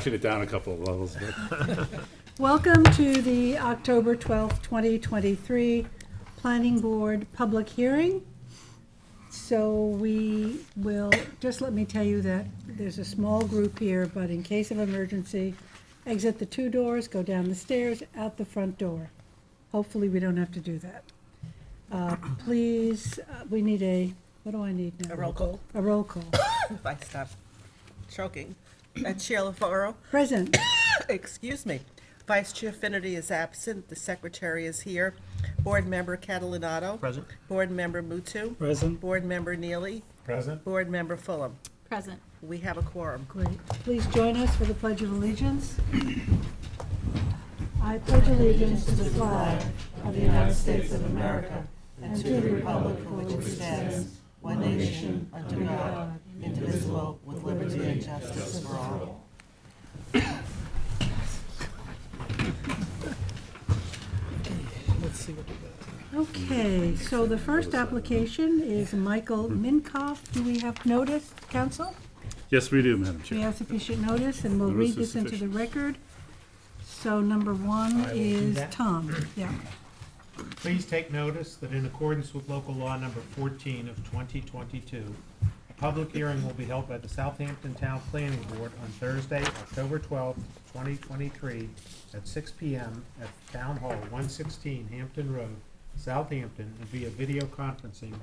ratchet it down a couple of levels. But Welcome to the October 12th, 2023 Planning Board Public Hearing. So we will, just let me tell you that there's a small group here, but in case of emergency, exit the 2 doors, go down the stairs, out the front door. Hopefully, we don't have to do that. Please, we need what do I need now? A roll call. A roll call. If I stop choking. Chair LaFaro. Present. Excuse me. Vice Chair Finnerty is absent. The Secretary is here. Board Member Catalinato. Present. Board Member Mutu. Present. Board Member Neely. Present. Board Member Fulham. Present. We have a quorum. Great. Please join us for the Pledge of Allegiance. I pledge allegiance to the flag of the United States of America and to the republic for which it stands, one nation, under God, indivisible, with liberty and justice for all. Let's see what we got. Okay, so the first application is Michael Minkoff. Do we have notice, council? yes, we do, Madam We Chair. have sufficient notice, and we'll Notice read is this into the sufficient. record. So number one I will do is that. Tom. Yeah. Please take notice that in accordance with local law number 14 of 2022, a public hearing will be held by the Southampton Town Planning Board on Thursday, October 12th, 2023, at 6 p.m. at Town Hall 116 Hampton Road, Southampton, and via video conferencing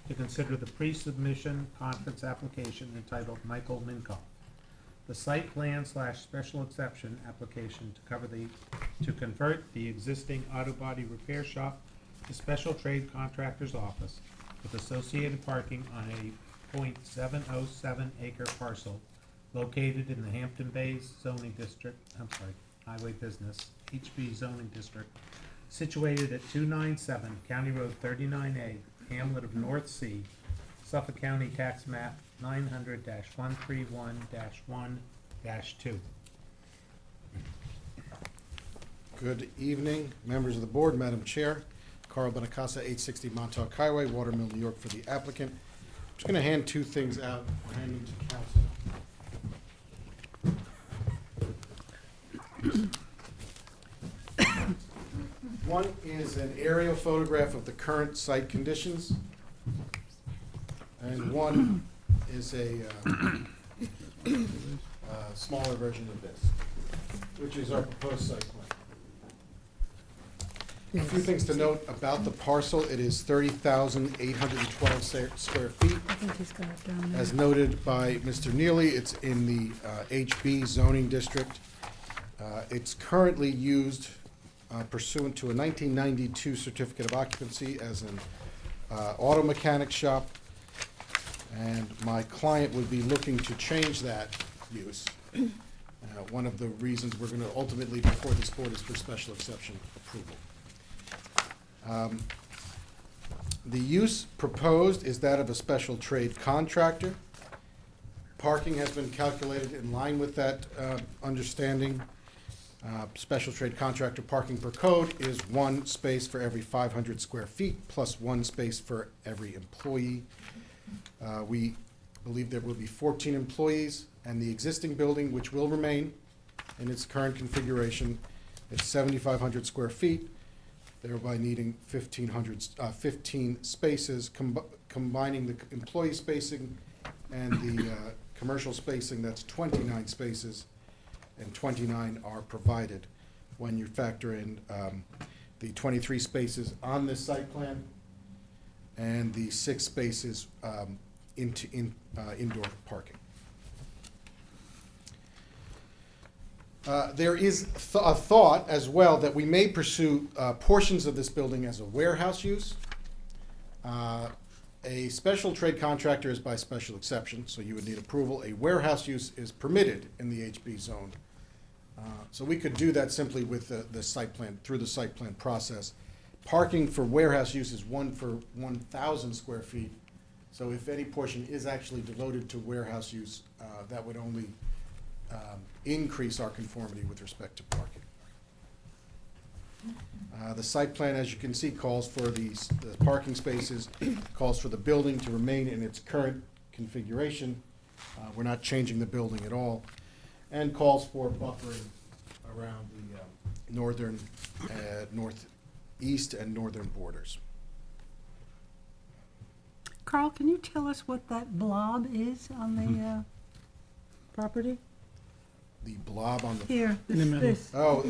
to consider the pre-submission conference application entitled Michael Minkoff. The site plan / special exception application to convert the existing auto body repair shop to special trade contractor's office with associated parking on a .707 acre parcel located in the Hampton Bays zoning district, Highway Business, HB zoning district, situated at 297 County Road 39A, Hamlet of North Sea, Suffolk County Tax Map 900-131-1-2. Good evening, members of the board, Madam Chair. Carl Benacasa, 860 Montauk Highway, Watermill, New York, for the applicant. I'm just going to hand 2 things out. I'll hand them to council. One is an aerial photograph of the current site conditions, and one is a smaller version of this, which is our proposed site plan. A few things to note about the parcel. It is 30,812 square feet. I think he's got it down there. As noted by Mr. Neely, it's in the HB zoning district. It's currently used pursuant to a 1992 certificate of occupancy as an auto mechanic shop, and my client would be looking to change that use. One of the reasons we're going to ultimately before this board is for special exception approval. The use proposed is that of a special trade contractor. Parking has been calculated in line with that understanding. Special trade contractor parking per code is 1 space for every 500 square feet plus 1 space for every employee. We believe there will be 14 employees, and the existing building, which will remain in its current configuration, is 7,500 square feet, thereby needing 15 spaces, combining the employee spacing and the commercial spacing. That's 29 spaces, and 29 are provided when you factor in the 23 spaces on this site plan and the 6 spaces indoor parking. There is a thought as well that we may pursue portions of this building as a warehouse use. A special trade contractor is by special exception, so you would need approval. A warehouse use is permitted in the HB zone. So we could do that simply with the site plan, through the site plan process. Parking for warehouse use is 1 for 1,000 square feet. So if any portion is actually devoted to warehouse use, that would only increase our conformity with respect to parking. The site plan, as you can see, calls for the parking spaces, calls for the building to remain in its current configuration. We're not changing the building at all. and calls for buffering around the northern, northeast and northern borders. Carl, can you tell us what that blob is on the property? The blob on the, Here, In the middle. this. oh,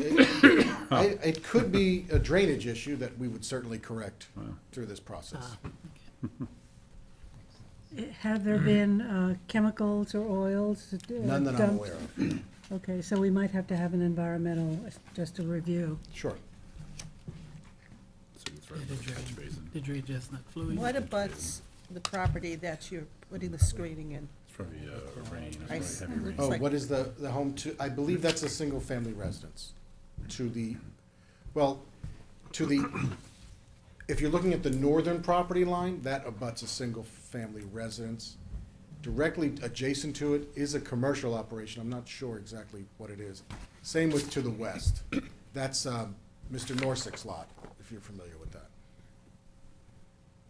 it could be a drainage issue that we would certainly correct through this process. Have there been chemicals or oils? None that I'm dumped? aware of. Okay, so we might have to have an environmental, just a review. Sure. So it's right in the catch basin. The drainage is not flowing. What abuts the property that you're putting the screening in? It's probably rain, it's I probably see. heavy rain. It's Oh, like- what is the home to, I believe that's a single-family residence. To the, well, to the, if you're looking at the northern property line, that abuts a single-family residence. Directly adjacent to it is a commercial operation, I'm not sure exactly what it is. Same with to the west. That's Mr. Norsic's lot, if you're familiar with that.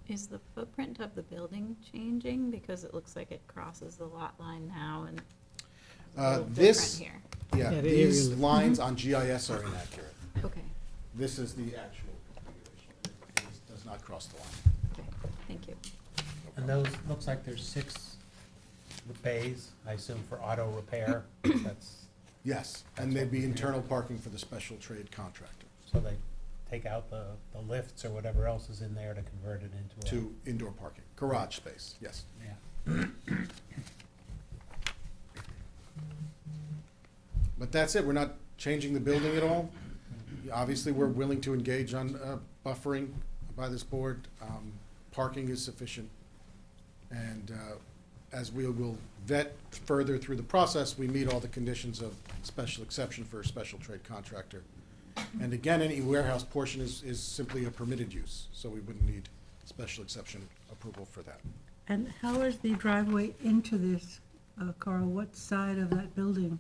Is the footprint of the building changing? Because it looks like it crosses the lot line now and it's a little This- different Yeah, Yeah, the these aerial- lines on GIS are inaccurate. here. Okay, This is the actual configuration. It does not cross the line. okay, thank you. And those, looks like there's 6 bays, I assume for auto repair. That's, Yes, and there'd be internal parking for the special trade contractor so they take out the lifts or whatever else is in there to convert it into a. to indoor parking, garage space, yes. Yeah. But that's it, we're not changing the building at all. Obviously, we're willing to engage on buffering by this board. Parking is sufficient. And as we will vet further through the process, we meet all the conditions of special exception for a special trade contractor. And again, any warehouse portion is simply a permitted use, so we wouldn't need special exception approval for that. And how is the driveway into this, Carl? What side of that building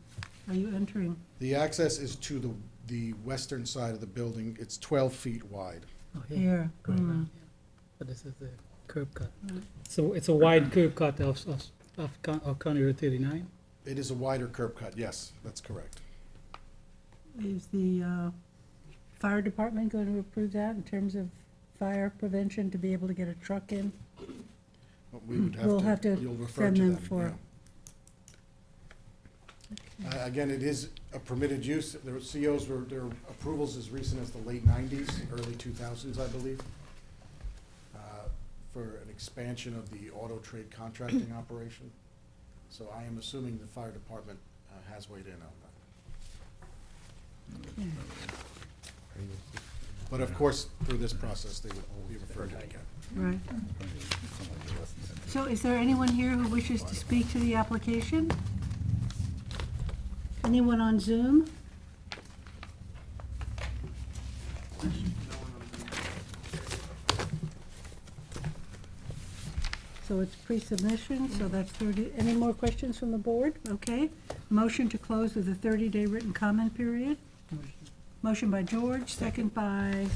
are you entering? The access is to the western side of the building. It's 12 feet wide. Oh, here. Here. Right, Hmm. yeah. But this is the curb cut. So it's a wide curb cut of County Road 39. It is a wider curb cut, yes, that's correct. Is the fire department going to approve that in terms of fire prevention to be able to get a truck in? But we would We'll have to you'll refer send to them them, for- yeah. Again, it is a permitted use. Their COs were, their approvals as recent as the late 90s, early 2000s, I believe, for an expansion of the auto trade contracting operation. So I am assuming the fire department has weighed in on that. But of course, through this process, they would be referred to again. Right. So is there anyone here who wishes to speak to the application? Anyone on Zoom? So it's pre-submission, so that's 30, any more questions from the board? Okay. Motion to close with a 30-day written comment period. Motion by George, second by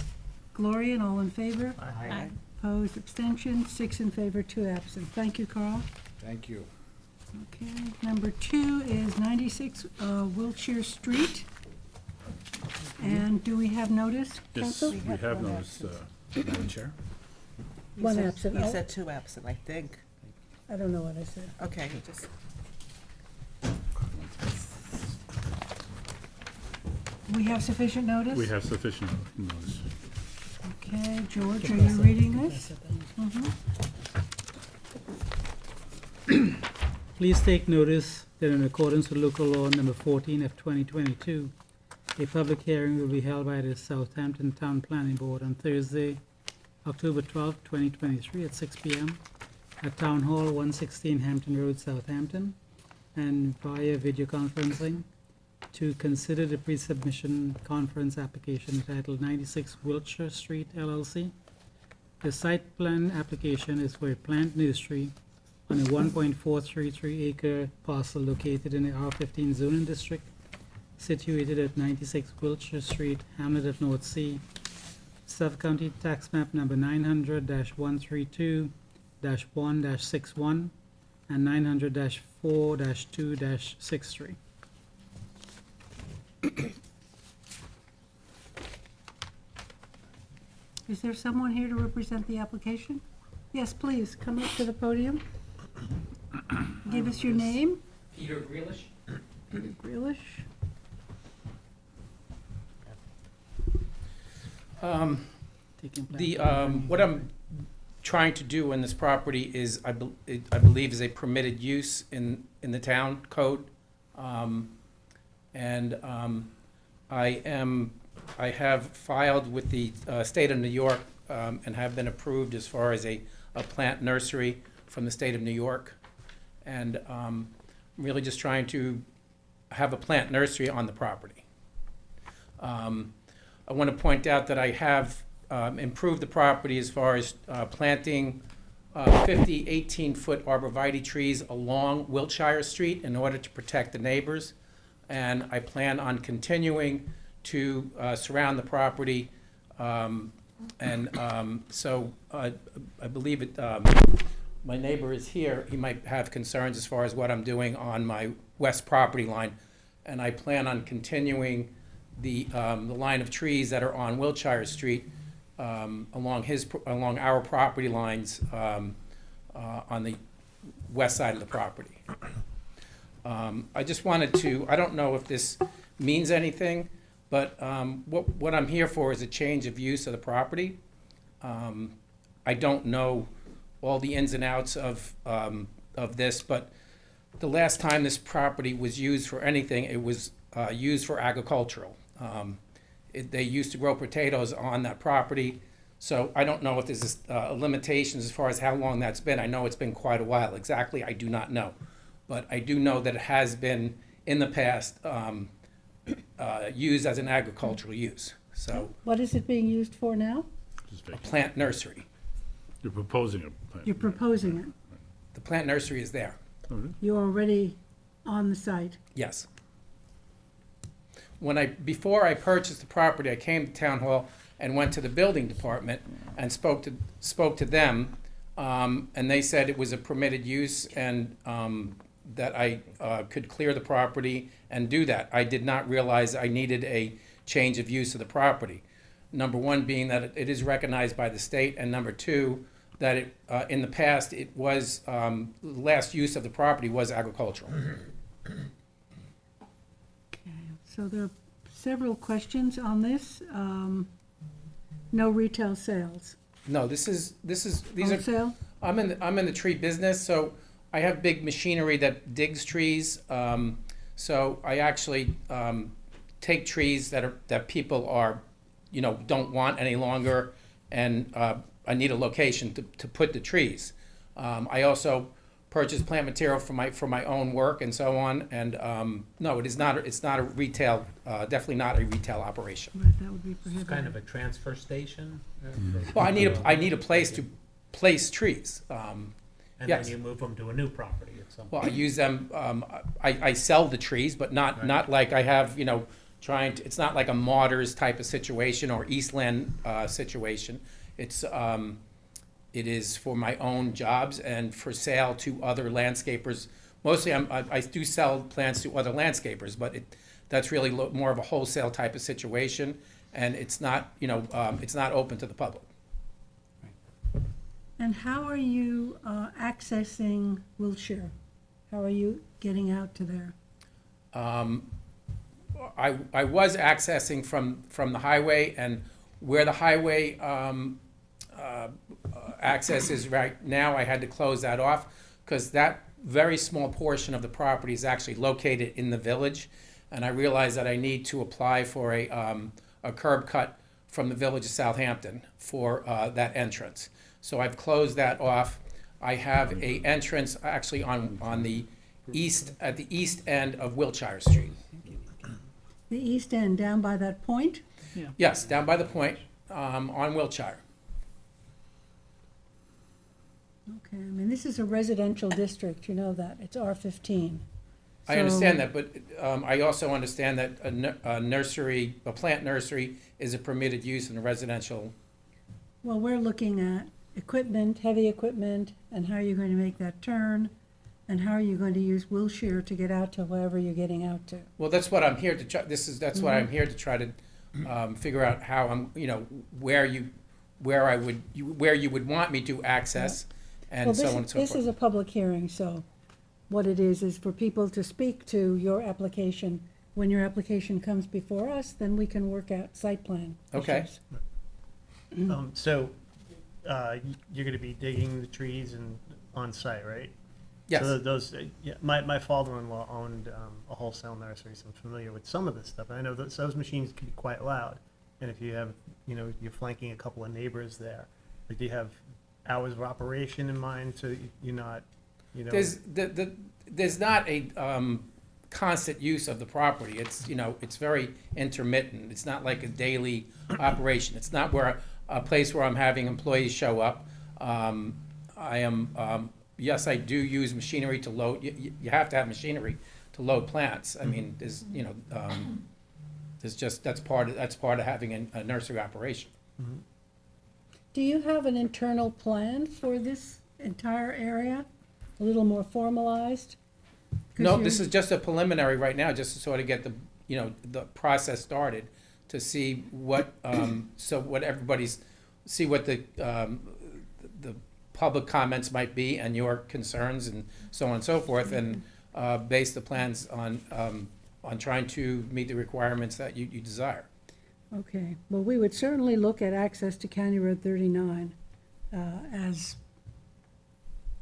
Gloria, and all in favor? Aye. Opposed, abstention, 6 in favor, 2 absent. Thank you, Carl. Thank you. Okay, number 2 is 96 Wiltshire Street. And do we have notice, Yes, council? we have noticed, Madam Chair. You One said- absent. You Oh. said 2 absent, I think. I don't know what I said. Okay, just, We have sufficient notice? We have sufficient notice. Okay, George, are you reading this? Please take notice that in accordance with local law number 14 of 2022, a public hearing will be held by the Southampton Town Planning Board on Thursday, October 12, 2023 at 6 p.m. at Town Hall, 116 Hampton Road, Southampton, and via video conferencing to consider the pre-submission conference application entitled 96 Wiltshire Street LLC. The site plan application is for a plant nursery on a 1.433 acre parcel located in the R15 zoning district, situated at 96 Wiltshire Street, Hamlet of North Sea, Suffolk County Tax Map number 900-132-1-61 and 900-4-2-63. Is there someone here to represent the application? Yes, please, come up to the podium. Give us your name. Peter Grealish. Peter Grealish. Taking plan. The, what I'm trying to do in this property is, I believe is a permitted use in the town code. I have filed with the state of New York, and have been approved as far as a plant nursery from the state of New York. And I'm really just trying to have a plant nursery on the property. I want to point out that I have improved the property as far as planting 50 18-foot arborvitae trees along Wiltshire Street in order to protect the neighbors. And I plan on continuing to surround the property. So I believe it, my neighbor is here. He might have concerns as far as what I'm doing on my west property line. And I plan on continuing the line of trees that are on Wiltshire Street along our property lines on the west side of the property. I just wanted to, I don't know if this means anything, but what I'm here for is a change of use of the property. I don't know all the ins and outs of this, but the last time this property was used for anything, it was used for agricultural. They used to grow potatoes on that property, so I don't know if there's limitations as far as how long that's been. I know it's been quite a while. Exactly, I do not know. But I do know that it has been, in the past, used as an agricultural use. So, What is it being used for now? Just a vacant. plant nursery. You're proposing a plant. You're proposing it. The plant nursery is there, Oh, really? You're already on the site. yes. Before I purchased the property, I came to Town Hall and went to the building department and spoke to them, and they said it was a permitted use and that I could clear the property and do that. I did not realize I needed a change of use of the property. Number one being that it is recognized by the state, and number two, that it, in the past, it was, the last use of the property was agricultural. So there are several questions on this. No retail sales. No, these are, Wholesale? I'm in the tree business, so I have big machinery that digs trees. So I actually take trees that people are, don't want any longer, and I need a location to put the trees. I also purchase plant material for my own work and so on. And no, it's not a retail, definitely not a retail operation. Right, that would be It's prohibited. kind of a transfer station. Well, I need a place to place trees. And yes. then you move them to a new property at some Well, point. I use them, I sell the trees, but not like I have, it's not like a Martyrs type of situation or Eastland situation. It is for my own jobs and for sale to other landscapers. Mostly, I do sell plants to other landscapers, but that's really more of a wholesale type of situation, and it's not, it's not open to the public. And how are you accessing Wiltshire? How are you getting out to there? I was accessing from the highway, and where the highway access is right now, I had to close that off because that very small portion of the property is actually located in the village, and I realized that I need to apply for a curb cut from the village of Southampton for that entrance. So I've closed that off. I have a entrance actually on the east, at the east end of Wiltshire Street. The east end, down by that point? Yes, down by the point, on Wiltshire. Okay, I mean, this is a residential district, you know that, it's R15. I understand So- that, but I also understand that a plant nursery is a permitted use in a residential. Well, we're looking at equipment, heavy equipment, and how you're going to make that turn, And how are you going to use Wilshire to get out to wherever you're getting out to? Well, that's what I'm here to try, that's what I'm here to try to, figure out how I'm, where you would want me to access, and Well, so this, on and so this is forth. a public hearing, so what it is for people to speak to your application. When your application comes before us, then we can work out site plan Okay. issues. So, you're gonna be digging the trees and on site, right? Yes, So those, yeah, my father-in-law owned a wholesale nursery, so I'm familiar with some of this stuff. And I know that those machines can be quite loud. And if you have, you're flanking a couple of neighbors there, like, do you have hours of operation in mind, so you're not, there's not a, constant use of the property. It's, it's very intermittent. It's not like a daily operation. It's not where, a place where I'm having employees show up. I am, yes, I do use machinery to load, you have to have machinery to load plants. I mean, there's, there's just, that's part of having a nursery operation. Do you have an internal plan for this entire area? A little more formalized? 'Cause No, you're- this is just a preliminary right now, just to sort of get the, the process started, to see what, so what everybody's, see what the public comments might be and your concerns and so on and so forth, and base the plans on trying to meet the requirements that you desire. Okay, well, we would certainly look at access to County Road 39 as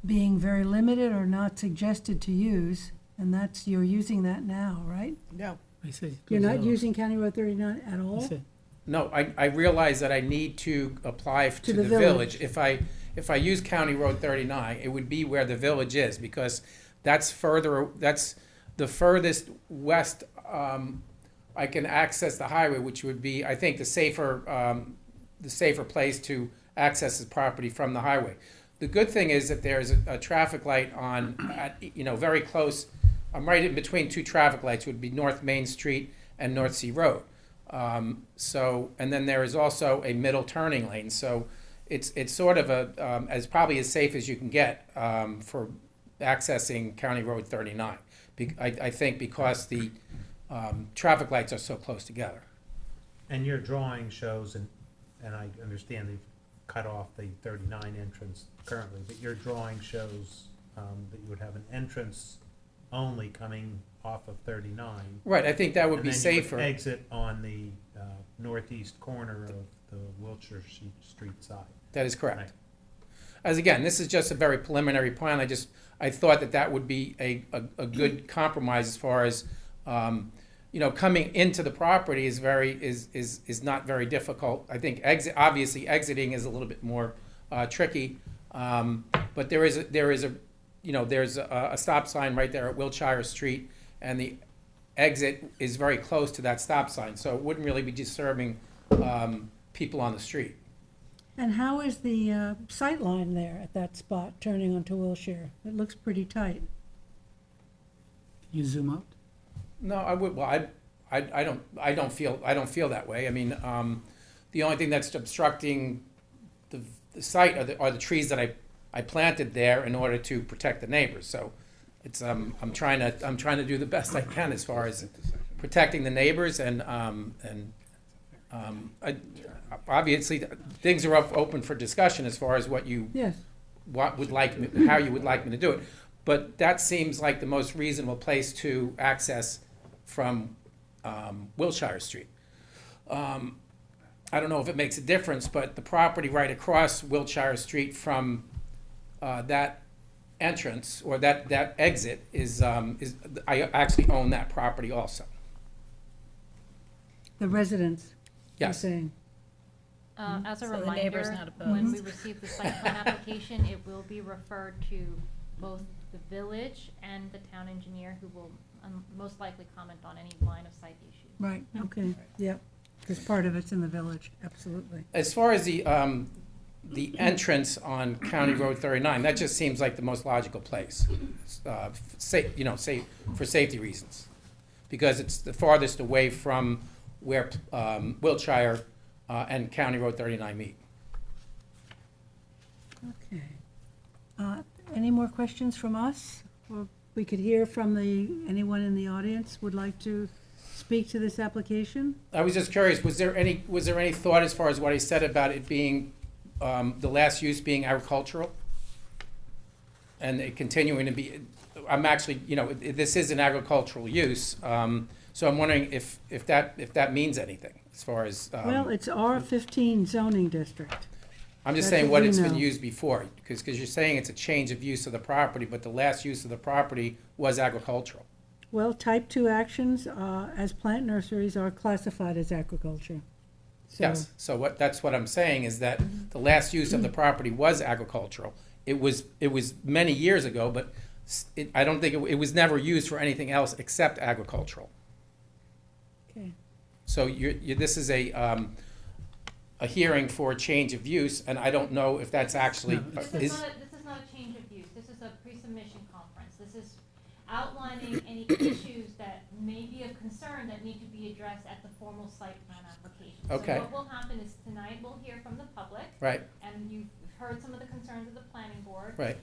being very limited or not suggested to use, and that's, you're using that now, right? No, I see. You're not using County Road 39 at I all? see. No, I realize that I need to apply to the the village. If I use County Road 39, it would be where the village is, because that's the furthest west, I can access the highway, which would be, I think, the safer place to access the property from the highway. The good thing is that there's a traffic light very close. I'm right in between two traffic lights, would be North Main Street and North Sea Road. And then there is also a middle turning lane, so it's sort of as probably as safe as you can get, for accessing County Road 39. I think because the, traffic lights are so close together. And your drawing shows, and I understand they've cut off the 39 entrance currently, but your drawing shows that you would have an entrance only coming off of 39. Right, I think that would be And then you would safer. exit on the northeast corner of the Wilshire Street side. That is correct. Right. As again, this is just a very preliminary plan. I thought that would be a good compromise as far as, coming into the property is not very difficult. I think obviously exiting is a little bit more tricky. But there's a stop sign right there at Wilshire Street, and the exit is very close to that stop sign, so it wouldn't really be disturbing people on the street. And how is the sight line there at that spot turning onto Wilshire? It looks pretty tight. You zoom out? No, I would. Well, I don't feel that way. I mean, the only thing that's obstructing the site are the trees that I planted there in order to protect the neighbors. So it's I'm trying to do the best I can as far as protecting the neighbors, and obviously things are open for discussion as far as how you would like me to do it. But that seems like the most reasonable place to access from Wilshire Street. I don't know if it makes a difference, but the property right across Wilshire Street from that entrance or that exit is I actually own that property also. The residents, you're Yes. saying. As a So the neighbor's reminder, not when opposed. we receive the site plan application, it will be referred to both the village and the town engineer, who will most likely comment on any line of sight issues. Right, okay, yep, because part of it's in the village, absolutely. As far as the entrance on County Road 39, that just seems like the most logical place, for safety reasons, because it's the farthest away from where Wilshire and County Road 39 meet. Okay. Any more questions from us? Or we could hear from anyone in the audience would like to speak to this application? I was just curious, was there any thought as far as what he said about it being, the last use being agricultural? And it continuing to be, I'm actually, this is an agricultural use, so I'm wondering if that means anything as far as. Well, it's R15 zoning district. I'm just that's saying what what we it's been know. used before, because you're saying it's a change of use of the property, but the last use of the property was agricultural. Well, type 2 actions as plant nurseries are classified as agriculture. So- Yes, so that's what I'm saying, is that the last use of the property was agricultural. It was many years ago, but I don't think, it was never used for anything else except agricultural. Okay. So this is a hearing for a change of use, and I don't know if that's actually, This is not a change of use, this is a pre-submission conference. This is outlining any issues that may be of concern that need to be addressed at the formal site plan application. Okay. So what will happen is tonight we'll hear from the public. right, And you've heard some of the concerns of the planning board. right.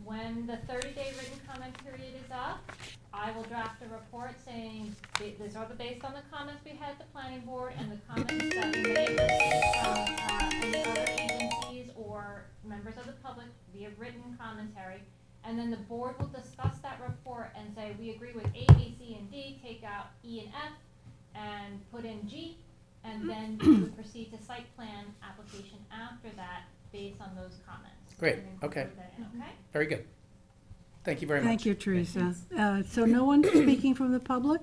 When the 30-day written comment period is up, I will draft a report saying, these are based on the comments we had at the planning board and the comments that we may receive from any other agencies or members of the public via written commentary. And then the board will discuss that report and say, we agree with A, B, C, and D, take out E and F, and put in G, and then we would proceed to site plan application after that, based on those comments. Great, And incorporate okay. that in, okay? Very good. Thank you very much. Thank you, Teresa. So no one speaking from the public?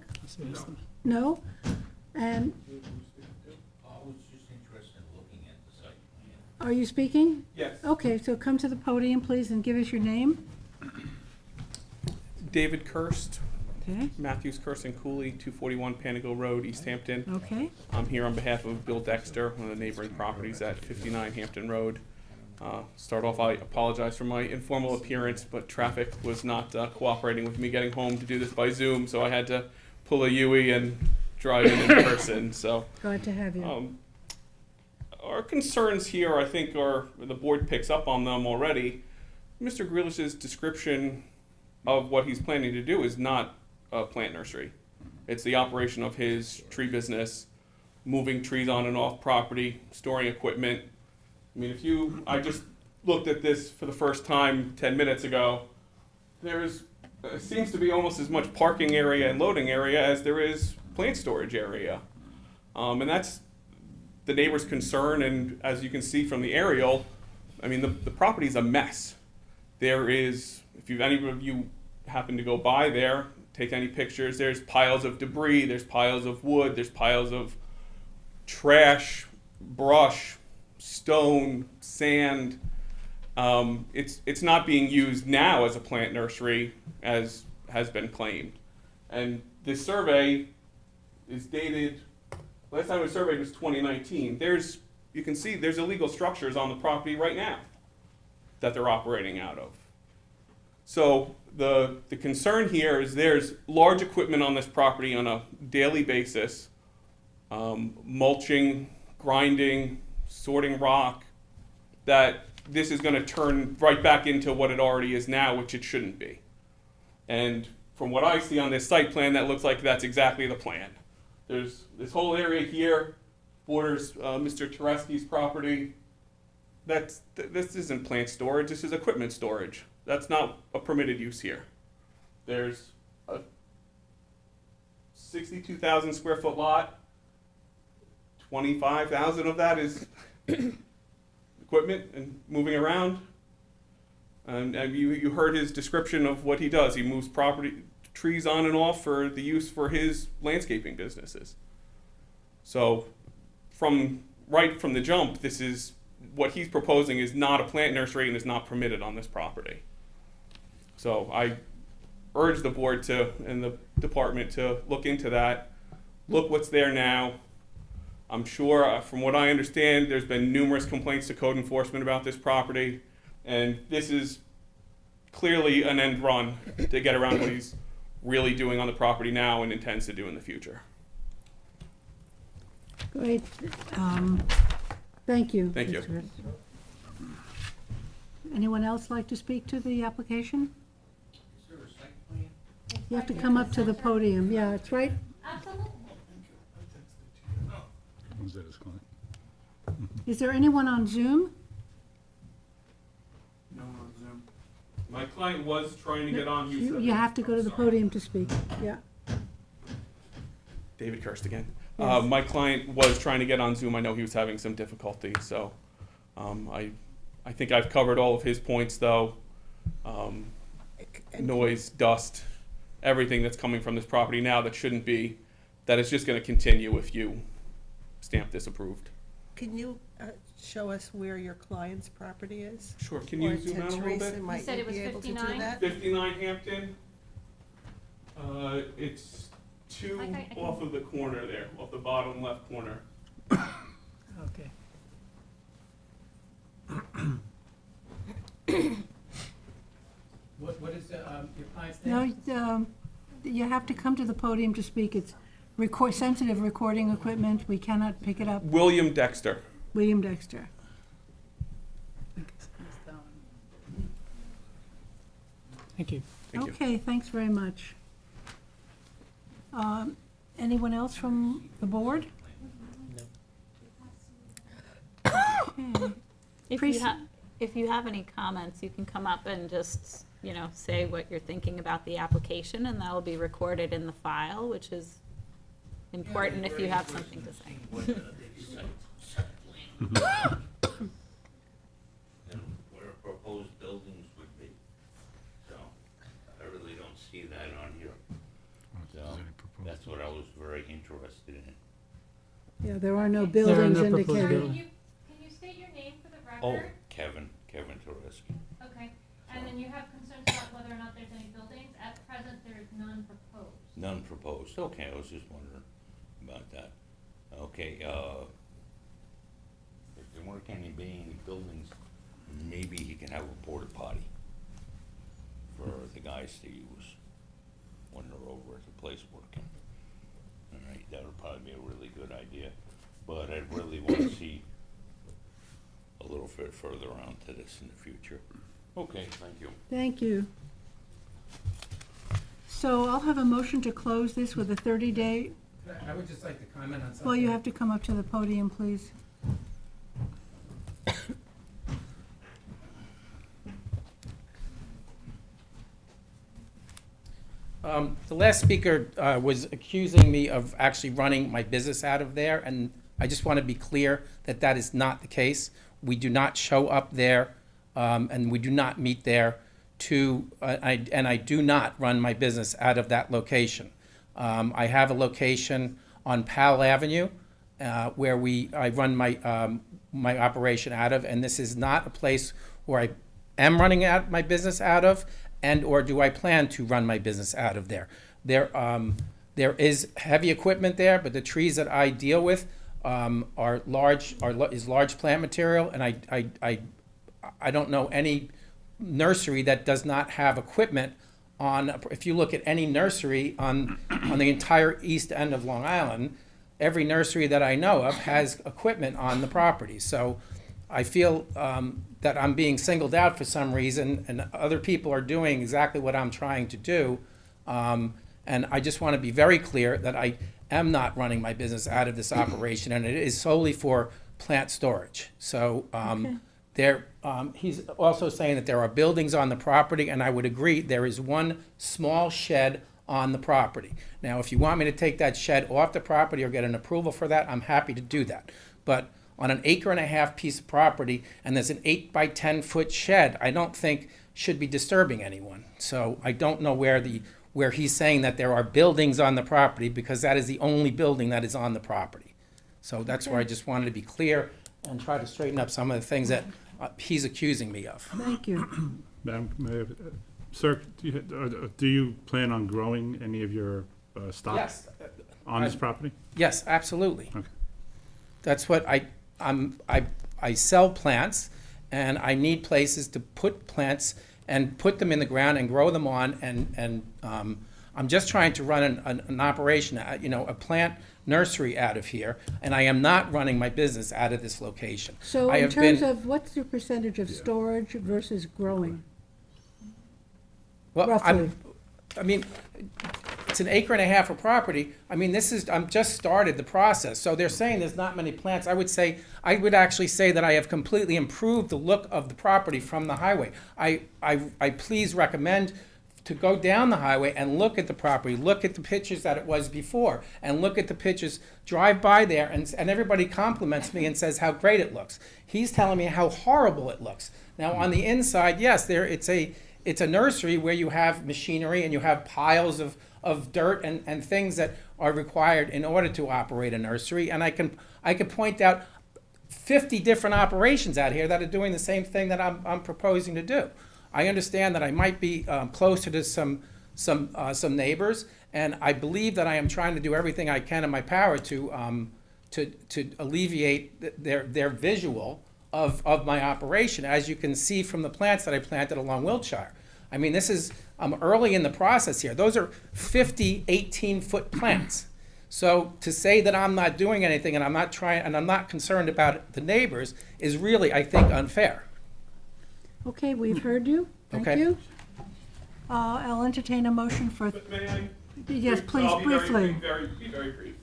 No? And I was just interested in looking at the site plan. are you speaking? Yes. Okay, so come to the podium, please, and give us your name. David Kirst, Okay, Matthews, Kirst and Cooley, 241 Panago Road, East Hampton. okay. I'm here on behalf of Bill Dexter, one of the neighboring properties at 59 Hampton Road. Start off, I apologize for my informal appearance, but traffic was not cooperating with me getting home to do this by Zoom, so I had to pull a Yui and drive in person, so. Glad to have you. Our concerns here, I think, are, the board picks up on them already. Mr. Grealish's description of what he's planning to do is not a plant nursery. It's the operation of his tree business, moving trees on and off property, storing equipment. I mean, I just looked at this for the first time 10 minutes ago. Seems to be almost as much parking area and loading area as there is plant storage area. And that's the neighbor's concern, and as you can see from the aerial, I mean, the property's a mess. There is, if any of you happen to go by there, take any pictures, there's piles of debris, there's piles of wood, there's piles of trash, brush, stone, sand. It's not being used now as a plant nursery, as has been claimed. And this survey is dated, last time it was surveyed was 2019. You can see there's illegal structures on the property right now that they're operating out of. So the concern here is there's large equipment on this property on a daily basis, mulching, grinding, sorting rock, that this is going to turn right back into what it already is now, which it shouldn't be. And from what I see on this site plan, that looks like that's exactly the plan. There's this whole area here, borders Mr. Tereski's property. This isn't plant storage, this is equipment storage. That's not a permitted use here. There's a 62,000 square foot lot. 25,000 of that is equipment and moving around. And you heard his description of what he does. He moves trees on and off for the use for his landscaping businesses. So right from the jump, this is what he's proposing is not a plant nursery and is not permitted on this property. So I urge the board and the department to look into that, look what's there now. I'm sure, from what I understand, there's been numerous complaints to code enforcement about this property, and this is clearly an end run to get around what he's really doing on the property now and intends to do in the future. Great. Thank you. Thank you. Mr. Chris. Anyone else like to speak to the application? Is You have to come up to the podium. Yeah, it's right. Absolutely. Was that his client? Is there anyone on Zoom? No, on Zoom. My client was trying to get on. He said You have to go to the podium to speak. Yeah. David Kirst again. Yes. My client was trying to get on Zoom. I know he was having some difficulty, so I think I've covered all of his points, though. Noise, dust, everything that's coming from this property now that shouldn't be, that is just going to continue if you stamp this approved. Can you show us where your client's property is? Sure. Can you Or zoom out a little Teresa, bit? might said you it was be able to do 59? that? 59 Hampton. It's two I can- off of the corner there, off the bottom left corner. Okay. What is your client's name? No, you have to come to the podium to speak. It's sensitive recording equipment. We cannot pick it up. William Dexter. William Dexter. Thank you. Thank you. Okay, thanks very much. Anyone else from the board? Okay. If Prec- you have, if you have any comments, you can come up and just, say what you're thinking about the application, and that'll be recorded in the file, which is important if you have something to say. And where proposed buildings would be. So, I really don't see that on here. So, that's what I was very interested in. Yeah, there are no Okay. There are buildings no proposed indicated. buildings. Can you state your name for the Oh, record? Kevin Tereski. Okay, and then you have concerns about whether or not there's any buildings. At present, there is none proposed. None proposed. Okay, I was just wondering about that. Okay, if there weren't any being any buildings, maybe he can have a porta potty for the guys to use when they're over at the place working. All right, that would probably be a really good idea, but I'd really want to see a little bit further on to this in the future. Okay, thank you. Thank you. So I'll have a motion to close this with a 30-day, I would just like to comment on something. well, you have to come up to the podium, please. The last speaker was accusing me of actually running my business out of there, and I just want to be clear that that is not the case. We do not show up there, and we do not meet there and I do not run my business out of that location. I have a location on Powell Avenue where I run my operation out of, and this is not a place where I am running out my business out of, and or do I plan to run my business out of there. There is heavy equipment there, but the trees that I deal with are large plant material, and I don't know any nursery that does not have equipment on. If you look at any nursery on the entire east end of Long Island, every nursery that I know of has equipment on the property. So I feel that I'm being singled out for some reason, and other people are doing exactly what I'm trying to do. And I just want to be very clear that I am not running my business out of this operation, and it is solely for plant storage. So he's also saying that there are buildings on the property, and I would agree, there is one small shed on the property. Now, if you want me to take that shed off the property or get an approval for that, I'm happy to do that. But on an 1.5 acre piece of property, and there's an 8 by 10 foot shed, I don't think should be disturbing anyone. So I don't know where he's saying that there are buildings on the property, because that is the only building that is on the property. So that's where I just wanted to be clear and try to straighten up some of the things that he's accusing me of. Thank you. Madam, sir, do you plan on growing any of your stock Yes, on this property? yes, absolutely. Okay. That's what I sell plants, and I need places to put plants and put them in the ground and grow them on, and I'm just trying to run an operation, a plant nursery out of here, and I am not running my business out of this location. So I in have terms been- of, what's your percentage of storage versus growing? Well, roughly. I mean, it's an acre and a half of property. I mean, I'm just started the process. So they're saying there's not many plants. I would actually say that I have completely improved the look of the property from the highway. I please recommend to go down the highway and look at the property, look at the pictures that it was before, and look at the pictures, drive by there, and everybody compliments me and says how great it looks. He's telling me how horrible it looks. Now, on the inside, yes, it's a nursery where you have machinery and you have piles of dirt and things that are required in order to operate a nursery. And I can point out 50 different operations out here that are doing the same thing that I'm proposing to do. I understand that I might be closer to some neighbors, and I believe that I am trying to do everything I can in my power to alleviate their visual of my operation, as you can see from the plants that I planted along Wiltshire. I mean, I'm early in the process here. Those are 50 18-foot plants. So to say that I'm not doing anything and I'm not concerned about the neighbors is really, I think, unfair. Okay, we've heard you. Thank Okay. you. I'll entertain a motion for, But may I? yes, please, I'll be briefly. be very brief.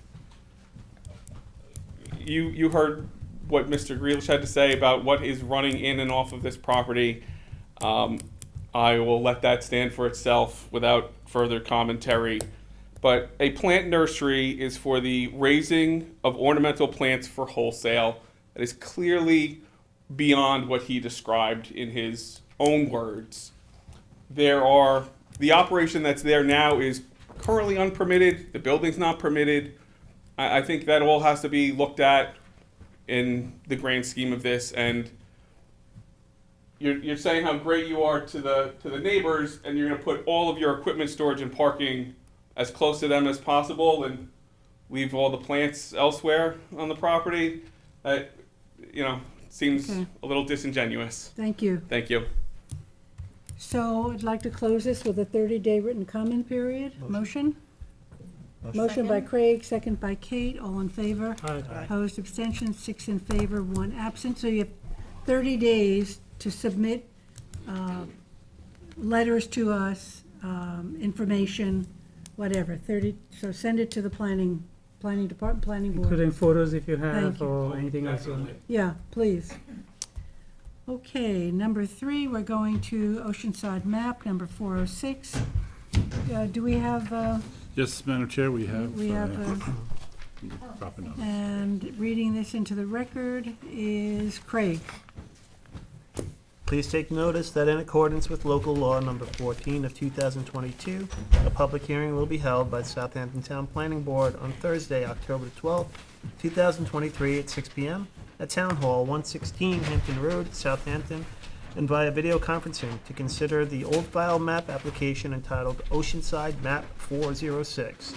You heard what Mr. Grealish had to say about what is running in and off of this property. I will let that stand for itself without further commentary. But a plant nursery is for the raising of ornamental plants for wholesale. That is clearly beyond what he described in his own words. The operation that's there now is currently unpermitted. The building's not permitted. I think that all has to be looked at in the grand scheme of this. And you're saying how great you are to the neighbors, and you're going to put all of your equipment storage and parking as close to them as possible, and leave all the plants elsewhere on the property. That seems Okay. a little disingenuous. Thank you. Thank you. So I'd like to close this with a 30-day written comment period. Motion? Motion by Craig, second by Kate, all in favor. Aye. Opposed, abstentions, 6 in favor, 1 absent. So you have 30 days to submit letters to us, information, whatever, 30, so send it to the planning department, planning board. Including photos if you Thank have, you. or anything else. Yeah, please. Okay, number 3, we're going to Oceanside map, number 406. Do we have, Yes, Madam Chair, we have. Drop a note. and reading this into the record is Craig. Please take notice that in accordance with local law number 14 of 2022, a public hearing will be held by the Southampton Town Planning Board on Thursday, October 12th, 2023 at 6 p.m. at Town Hall, 116 Hampton Road, Southampton, and via video conferencing to consider the old file map application entitled Oceanside Map 406.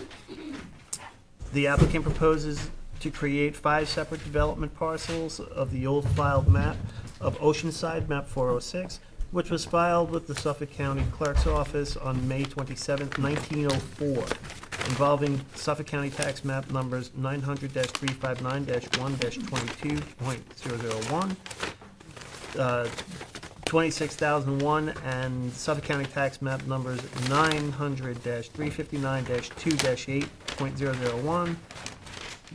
The applicant proposes to create 5 separate development parcels of the old filed map of Oceanside Map 406, which was filed with the Suffolk County Clerk's Office on May 27, 1904, involving Suffolk County Tax Map numbers 900-359-1-22.001, 26,001, and Suffolk County Tax Map numbers 900-359-2-8.001,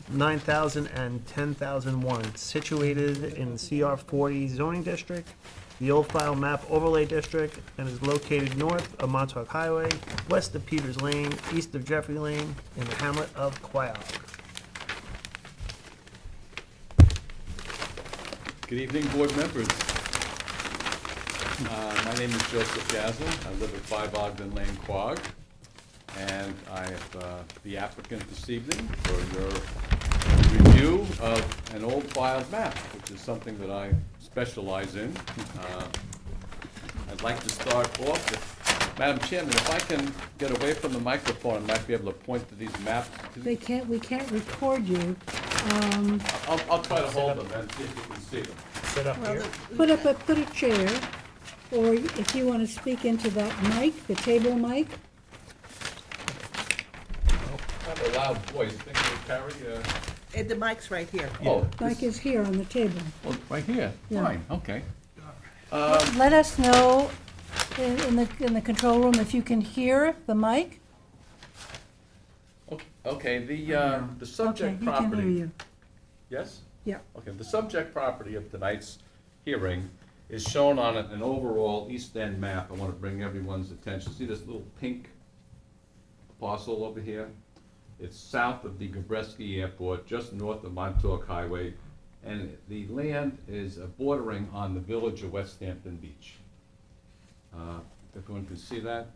9,000 and 10,001, situated in CR 40 zoning district, the old file map overlay district, and is located north of Montauk Highway, west of Peters Lane, east of Jeffrey Lane, in the hamlet of Quail. Good evening, board members. My name is Joseph Gazel. I live at 5 Ogden Lane, Quogue, and I am the applicant this evening for your review of an old filed map, which is something that I specialize in. I'd like to start off with, Madam Chairman, if I can get away from the microphone, I might be able to point to these maps. We can't record you. I'll try to hold them and see if you can see them. Sit up here. Put a chair, or if you want to speak into that mic, the table mic. I have a loud voice. Think it would carry? The mic's right here. Oh, Mic is here on the table. oh, right here. Yeah. Fine, okay. Let us know in the control room, if you can hear the mic? Okay, the Okay, subject he can hear property. you. Yes? Yeah. Okay, the subject property of tonight's hearing is shown on an overall East End map. I want to bring everyone's attention. See this little pink parcel over here? It's south of the Gabreski Airport, just north of Montauk Highway, and the land is bordering on the village of West Hampton Beach. If everyone can see that,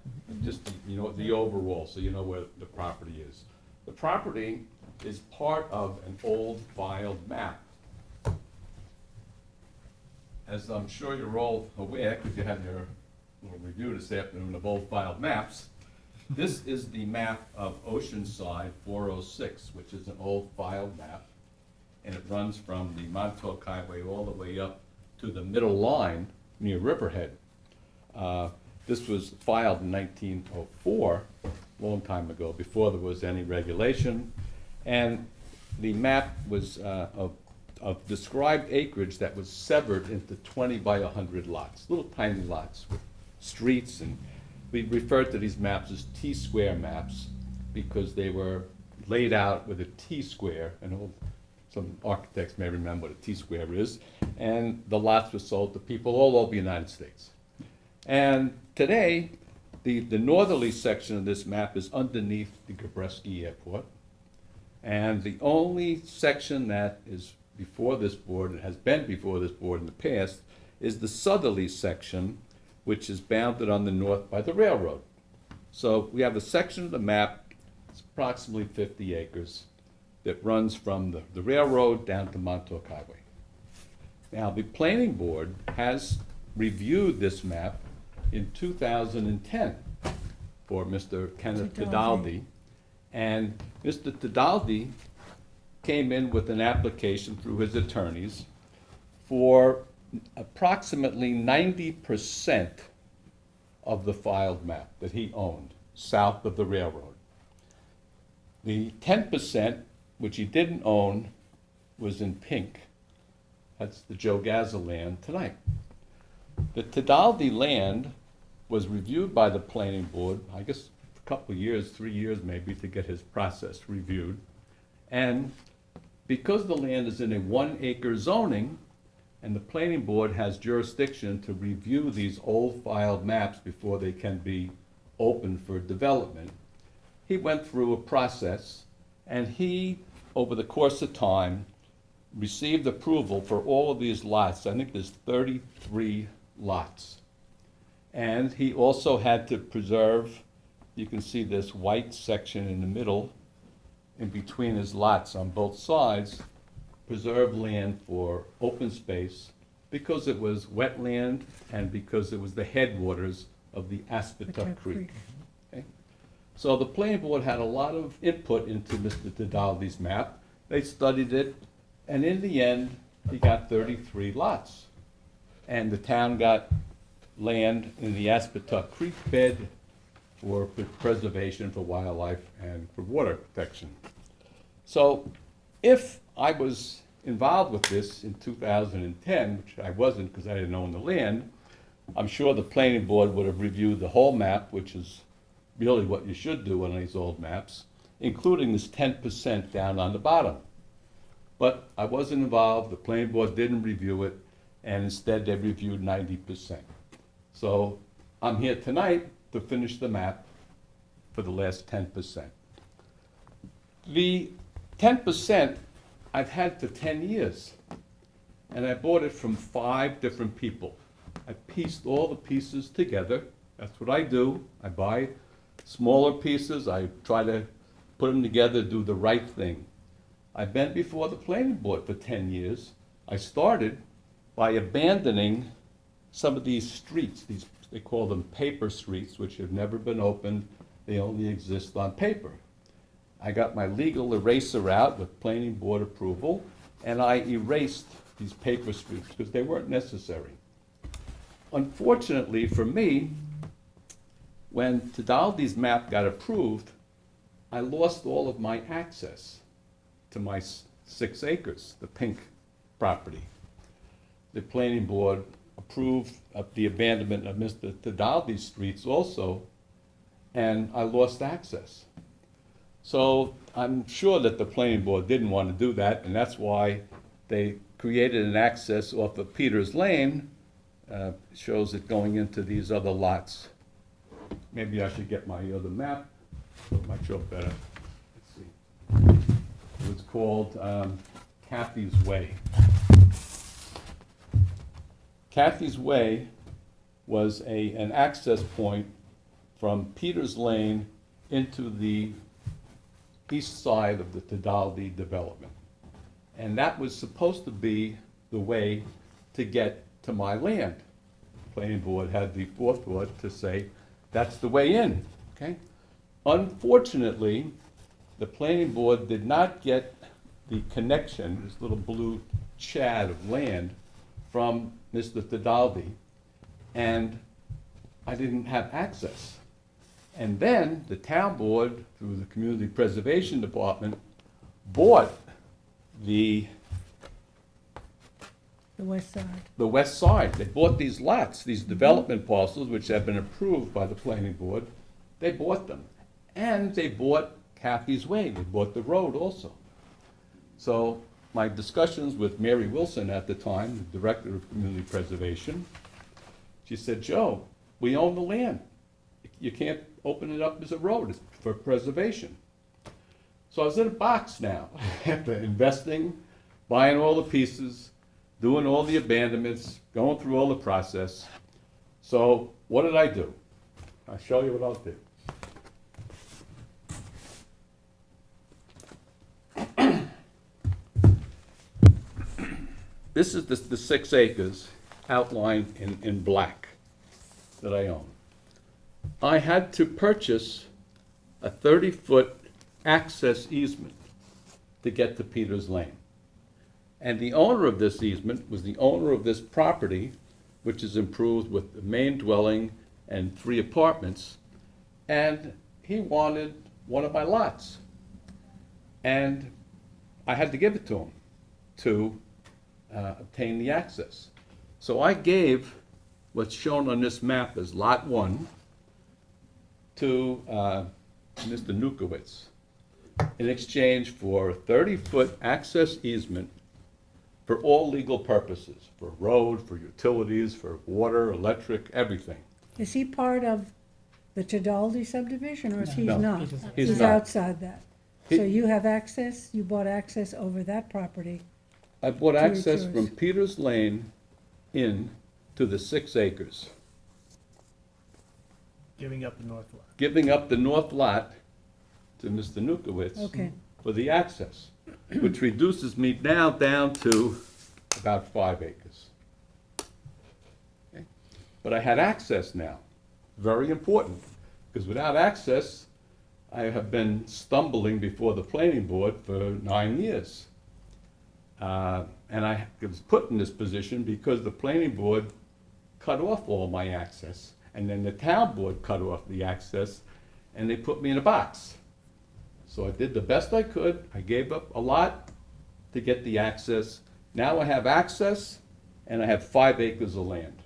just, you know, the overall, so you know where the property is. The property is part of an old filed map. As I'm sure you're all aware, because you had your little review this afternoon of old filed maps, this is the map of Oceanside 406, which is an old filed map, and it runs from the Montauk Highway all the way up to the middle line near Riverhead. This was filed in 1904, a long time ago, before there was any regulation, and the map was of described acreage that was severed into 20 by 100 lots, little tiny lots with streets, and we referred to these maps as T-square maps because they were laid out with a T-square, and some architects may remember what a T-square is, and the lots were sold to people all over the United States. And today, the northerly section of this map is underneath the Gabreski Airport, and the only section that is before this board, and has been before this board in the past, is the southerly section, which is bounded on the north by the railroad. So we have a section of the map, it's approximately 50 acres, that runs from the railroad down to Montauk Highway. Now, the planning board has reviewed this map in 2010 for Mr. Kenneth Tidaldi, and Mr. Tidaldi came in with an application through his attorneys for approximately 90% of the filed map that he owned south of the railroad. The 10%, which he didn't own, was in pink. That's the Joe Gazza land tonight. The Tidaldi land was reviewed by the planning board, I guess a couple of years, 3 years maybe, to get his process reviewed. And because the land is in a 1 acre zoning, and the planning board has jurisdiction to review these old filed maps before they can be open for development, he went through a process, and he, over the course of time, received approval for all of these lots. I think there's 33 lots. And he also had to preserve, you can see this white section in the middle, in between his lots on both sides, preserve land for open space because it was wetland and because it was the headwaters of the Aspetuck Creek. Okay? So the planning board had a lot of input into Mr. Tidaldi's map. They studied it, and in the end, he got 33 lots. And the town got land in the Aspetuck Creek bed for preservation, for wildlife, and for water protection. So if I was involved with this in 2010, which I wasn't because I didn't own the land, I'm sure the planning board would have reviewed the whole map, which is really what you should do on these old maps, including this 10% down on the bottom. But I wasn't involved, the planning board didn't review it, and instead they reviewed 90%. So I'm here tonight to finish the map for the last 10%. The 10% I've had for 10 years, and I bought it from 5 different people. I pieced all the pieces together. That's what I do. I buy smaller pieces. I try to put them together, do the right thing. I've been before the planning board for 10 years. I started by abandoning some of these streets. They call them paper streets, which have never been opened. They only exist on paper. I got my legal eraser out with planning board approval, and I erased these paper streets because they weren't necessary. Unfortunately for me, when Tidaldi's map got approved, I lost all of my access to my 6 acres, the pink property. The planning board approve of the abandonment of Mr. Tadaldi's streets also, and I lost access. So I'm sure that the planning board didn't want to do that, and that's why they created an access off of Peters Lane, shows it going into these other lots. Maybe I should get my other map, so it might show better. Let's see. It was called Kathy's Way. Kathy's Way was an access point from Peters Lane into the east side of the Tadaldi development. And that was supposed to be the way to get to my land. The planning board had the forethought to say, that's the way in, okay? Unfortunately, the planning board did not get the connection, this little blue chad of land, from Mr. Tadaldi, and I didn't have access. And then the town board, through the Community Preservation Department, bought the west side. west side. They bought these lots, these development parcels, which have been approved by the planning board. They bought them. And they bought Kathy's Way. They bought the road also. So my discussions with Mary Wilson at the time, the Director of Community Preservation, she said, Joe, we own the land. You can't open it up as a road. It's for preservation. So I was in a box now, after investing, buying all the pieces, doing all the abandonments, going through all the process. So what did I do? I'll show you what I'll do. This is the 6 acres outlined in black that I own. I had to purchase a 30-foot access easement to get to Peters Lane. And the owner of this easement was the owner of this property, which is improved with the main dwelling and 3 apartments, and he wanted one of my lots. And I had to give it to him to obtain the access. So I gave what's shown on this map as Lot 1 to Mr. Nukowitz in exchange for a 30-foot access easement for all legal purposes, for road, for utilities, for water, electric, everything. Is he part of the Tadaldi subdivision, or is he No, not? he's He's not. outside that. He- So you have access, you bought access over that property. I bought To access yours. from Peters Lane in to the 6 acres, Giving up the north lot. giving up the north lot to Mr. Nukowitz Okay. for the access, which reduces me now down to about 5 acres. Okay? But I had access now, very important, because without access, I have been stumbling before the planning board for 9 years. And I was put in this position because the planning board cut off all my access, and then the town board cut off the access, and they put me in a box. So I did the best I could. I gave up a lot to get the access. Now I have access, and I have 5 acres of land.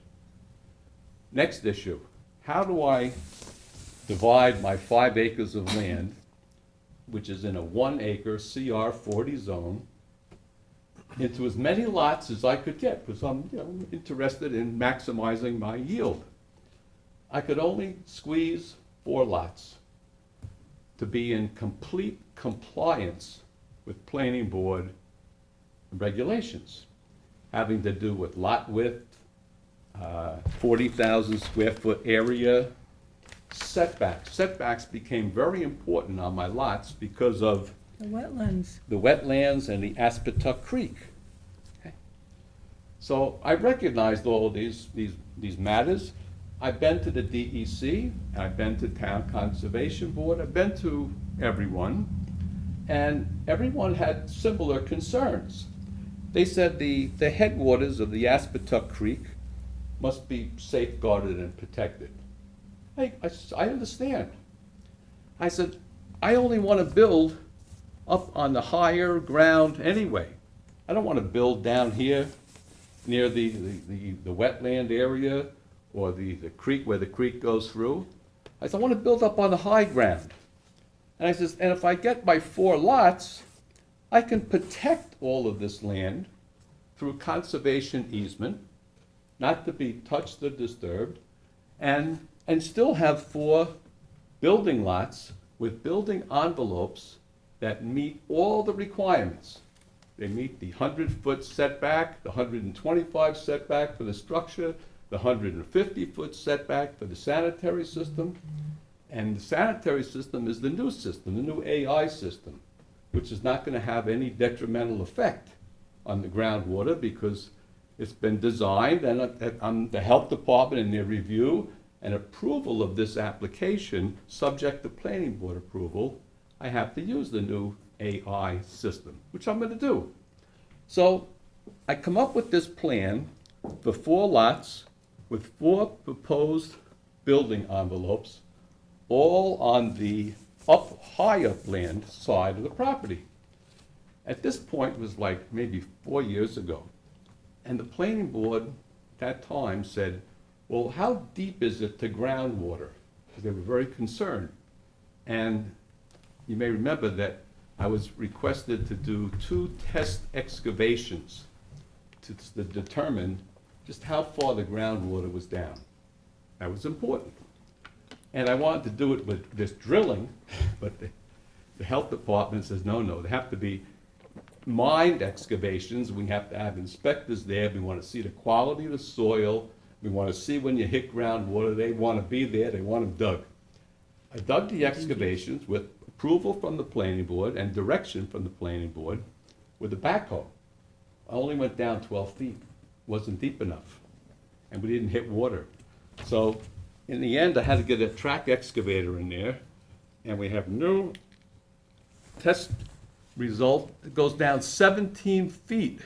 Next issue, how do I divide my 5 acres of land, which is in a 1-acre CR 40 zone, into as many lots as I could get, because I'm interested in maximizing my yield. I could only squeeze 4 lots to be in complete compliance with planning board regulations, having to do with lot width, 40,000 square foot area, setbacks. Setbacks became very important on my lots because of The wetlands. the wetlands and the Aspetuck Creek. Okay. So I recognized all of these matters. I've been to the DEC, I've been to Town Conservation Board, I've been to everyone, and everyone had similar concerns. They said the headwaters of the Aspetuck Creek must be safeguarded and protected. I understand. I said, I only want to build up on the higher ground anyway. I don't want to build down here near the wetland area or the creek, where the creek goes through. I said, I want to build up on the high ground. And I says, and if I get my 4 lots, I can protect all of this land through conservation easement, not to be touched or disturbed, and still have 4 building lots with building envelopes that meet all the requirements. They meet the 100-foot setback, the 125 setback for the structure, the 150-foot setback for the sanitary system. And the sanitary system is the new system, the new AI system, which is not going to have any detrimental effect on the groundwater because it's been designed, and the health department in their review and approval of this application, subject to planning board approval, I have to use the new AI system, which I'm going to do. So I come up with this plan for 4 lots with 4 proposed building envelopes, all on the high upland side of the property. At this point, it was like maybe 4 years ago. And the planning board at that time said, well, how deep is it to groundwater? Because they were very concerned. And you may remember that I was requested to do 2 test excavations to determine just how far the groundwater was down. That was important. And I wanted to do it with this drilling, but the health department says, no, they have to be mined excavations. We have to have inspectors there. We want to see the quality of the soil. We want to see when you hit groundwater. They want to be there. They want them dug. I dug the excavations with approval from the planning board and direction from the planning board with a backhoe. I only went down 12 feet. Wasn't deep enough. And we didn't hit water. So in the end, I had to get a track excavator in there, and we have new test result that goes down 17 feet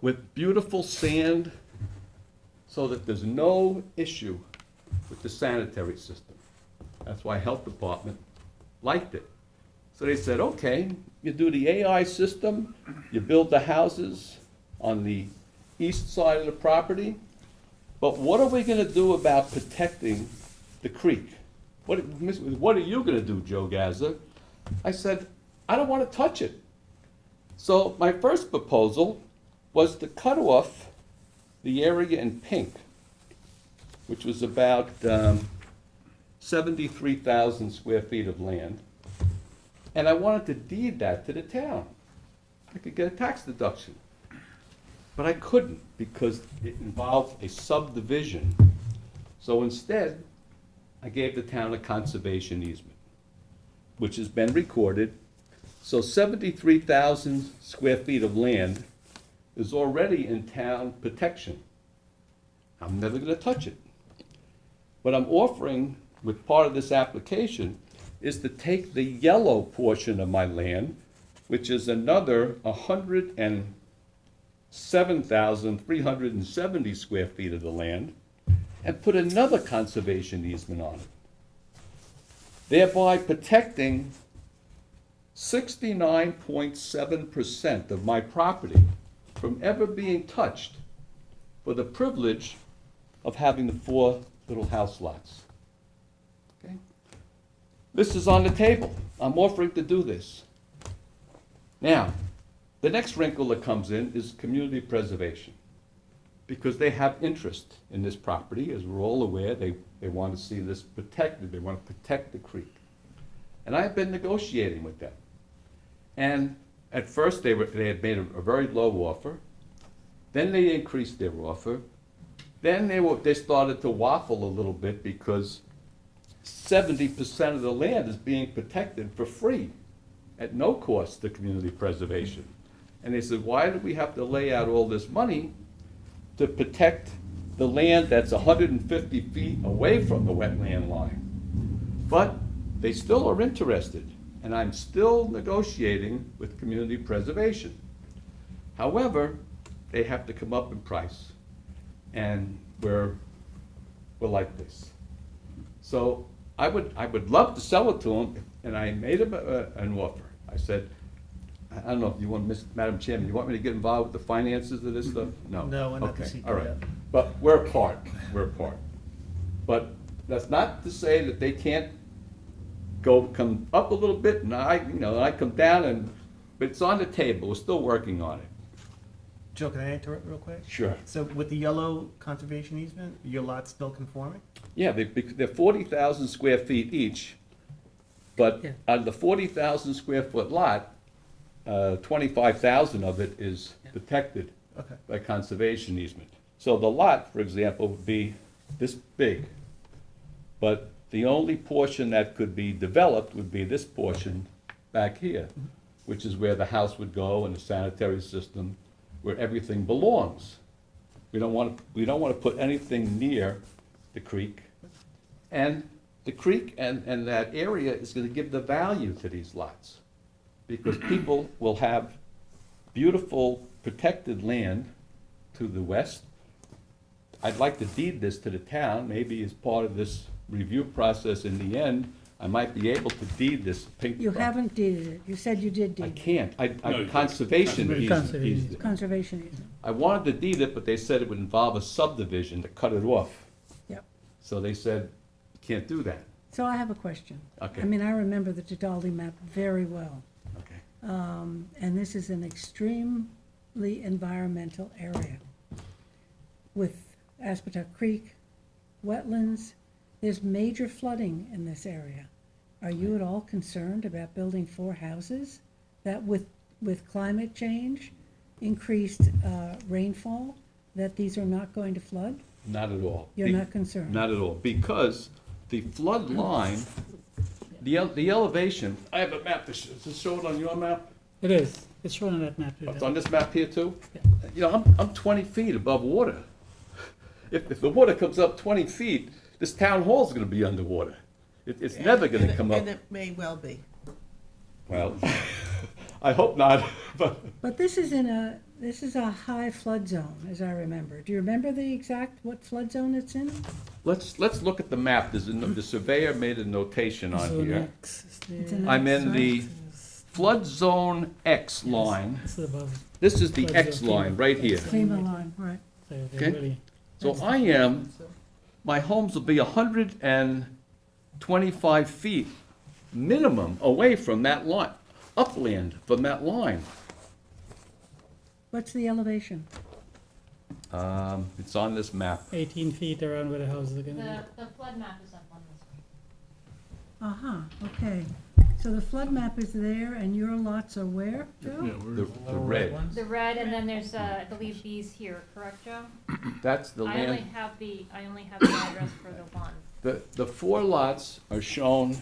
with beautiful sand so that there's no issue with the sanitary system. That's why health department liked it. So they said, okay, you do the AI system, you build the houses on the east side of the property, but what are we going to do about protecting the creek? What are you going to do, Joe Gaza? I said, I don't want to touch it. So my first proposal was to cut off the area in pink, which was about 73,000 square feet of land. And I wanted to deed that to the town. I could get a tax deduction. But I couldn't because it involved a subdivision. So instead, I gave the town a conservation easement, which has been recorded. So 73,000 square feet of land is already in town protection. I'm never going to touch it. What I'm offering with part of this application is to take the yellow portion of my land, which is another 107,370 square feet of the land, and put another conservation easement on it, thereby protecting 69.7% of my property from ever being touched for the privilege of having the 4 little house lots. Okay? This is on the table. I'm offering to do this. Now, the next wrinkle that comes in is community preservation, because they have interest in this property. As we're all aware, they want to see this protected. They want to protect the creek. And I've been negotiating with them. And at first, they had made a very low offer. Then they increased their offer. Then they started to waffle a little bit because 70% of the land is being protected for free at no cost to community preservation. And they said, why do we have to lay out all this money to protect the land that's 150 feet away from the wetland line? But they still are interested, and I'm still negotiating with community preservation. However, they have to come up in price, and we're like this. So I would love to sell it to them, and I made them an offer. I said, I don't know if you want, Madam Chairman, you want me to get involved with the finances of this stuff? No? No, we're not the Okay, secret all right. yet. But we're apart, we're apart. But that's not to say that they can't come up a little bit, and I come down, but it's on the table, we're still working on it. Joe, can I interrupt real quick? Sure. So with the yellow conservation easement, your lot's still conforming? Yeah, they're 40,000 square feet each, but Yeah. out of the 40,000 square foot lot, 25,000 of it is protected Okay. by conservation easement. So the lot, for example, would be this big, but the only portion that could be developed would be this portion back here, which is where the house would go and the sanitary system, where everything belongs. We don't want to put anything near the creek. And the creek and that area is going to give the value to these lots. Because people will have beautiful protected land to the west. I'd like to deed this to the town, maybe as part of this review process in the end, I might be able to deed this pink. You haven't deeded it. You said you did I deed it. can't, No, you- conservation Conservation easement. Conservation easement. I wanted to deed it, but they said it would involve a subdivision to cut it off. Yep. So they said, you can't do that. So I have a question. Okay. I mean, I remember the Tadaldi map very well. Okay. And this is an extremely environmental area with Aspetuck Creek, wetlands. There's major flooding in this area. Are you at all concerned about building 4 houses that with climate change, increased rainfall, that these are not going to flood? Not at all. You're not concerned? Not at all, because the flood line, the elevation, I have a map, does it show it on your map? It is, it's shown on that map. too. It's on this map here too? Yeah. You know, I'm 20 feet above water. If the water comes up 20 feet, this town hall's gonna be underwater. It's never gonna come up. And it may well be. Well, I hope not, but But this is a high flood zone, as I remember. Do you remember the exact, what flood zone it's in? let's look at the map. The surveyor made a notation on Zone here. X is It's there. an I'm in X, the flood zone X line. It's above, This is the Flood X zone line, right here. FEMA line, right. so they're Okay. really, So my homes will be 125 feet minimum away from that line, upland from that line. What's the elevation? It's on this map. 18 feet around where the houses are gonna The flood map is up on this one. Okay. So the flood map is there and your lots are where, Yeah, Joe? The red, The red, and then there's, I believe these here, correct, Joe? that's the I only land. have the address for the one. The 4 lots are shown,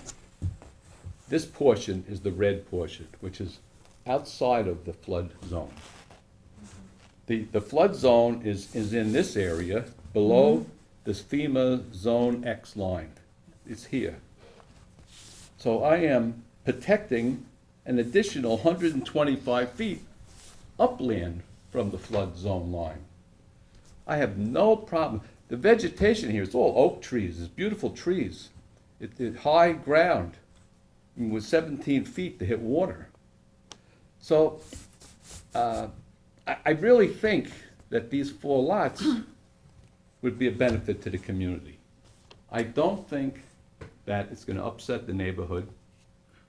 this portion is the red portion, which is outside of the flood zone. The flood zone is in this area, below this FEMA Zone X line. It's here. So I am protecting an additional 125 feet upland from the flood zone line. I have no problem. The vegetation here is all oak trees, it's beautiful trees. It's high ground, with 17 feet to hit water. So, I really think that these 4 lots would be a benefit to the community. I don't think that it's gonna upset the neighborhood.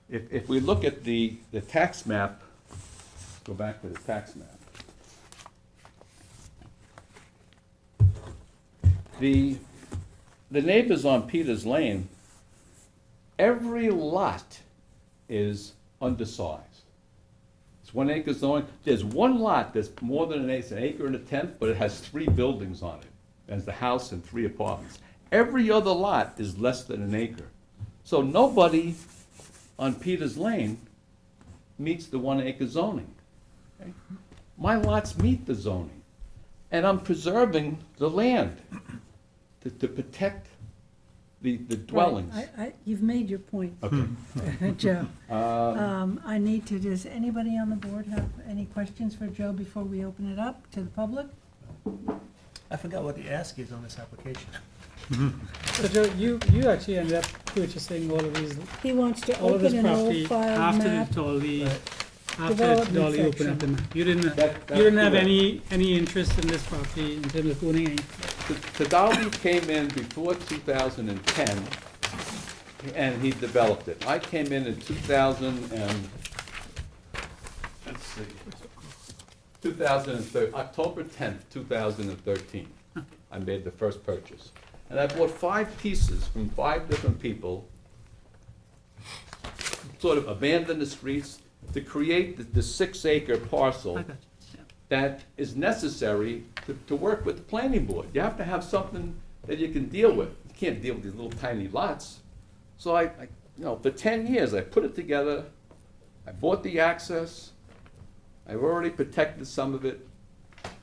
If we look at the tax map, go back to the tax map. The neighbors on Peters Lane, every lot is undersized. It's 1 acre zone. There's one lot that's more than an acre, it's an acre and a tenth, but it has 3 buildings on it. There's the house and 3 apartments. Every other lot is less than an acre. So nobody on Peters Lane meets the 1 acre zoning. Okay? My lots meet the zoning, and I'm preserving the land to protect the dwellings. Right. You've made your point, Okay. Joe. I need to, does anybody on the board have any questions for Joe before we open it up to the public? I forgot what the ask is on this application. So Joe, you actually ended up purchasing all of these, He wants to all of this open an old property file after map. the Tolly After Development Dolly opened up the section. map. You didn't, That's you didn't have correct. any interest in this property in terms of owning any? The Dolly came in before 2010, and he developed it. I came in 2000 and, let's see, 2013, October 10th, 2013. I made the first purchase. And I bought 5 pieces from 5 different people, sort of abandoned the streets to create the 6-acre parcel I got you, yeah. that is necessary to work with the planning board. You have to have something that you can deal with. You can't deal with these little tiny lots. So for 10 years, I put it together, I bought the access, I've already protected some of it.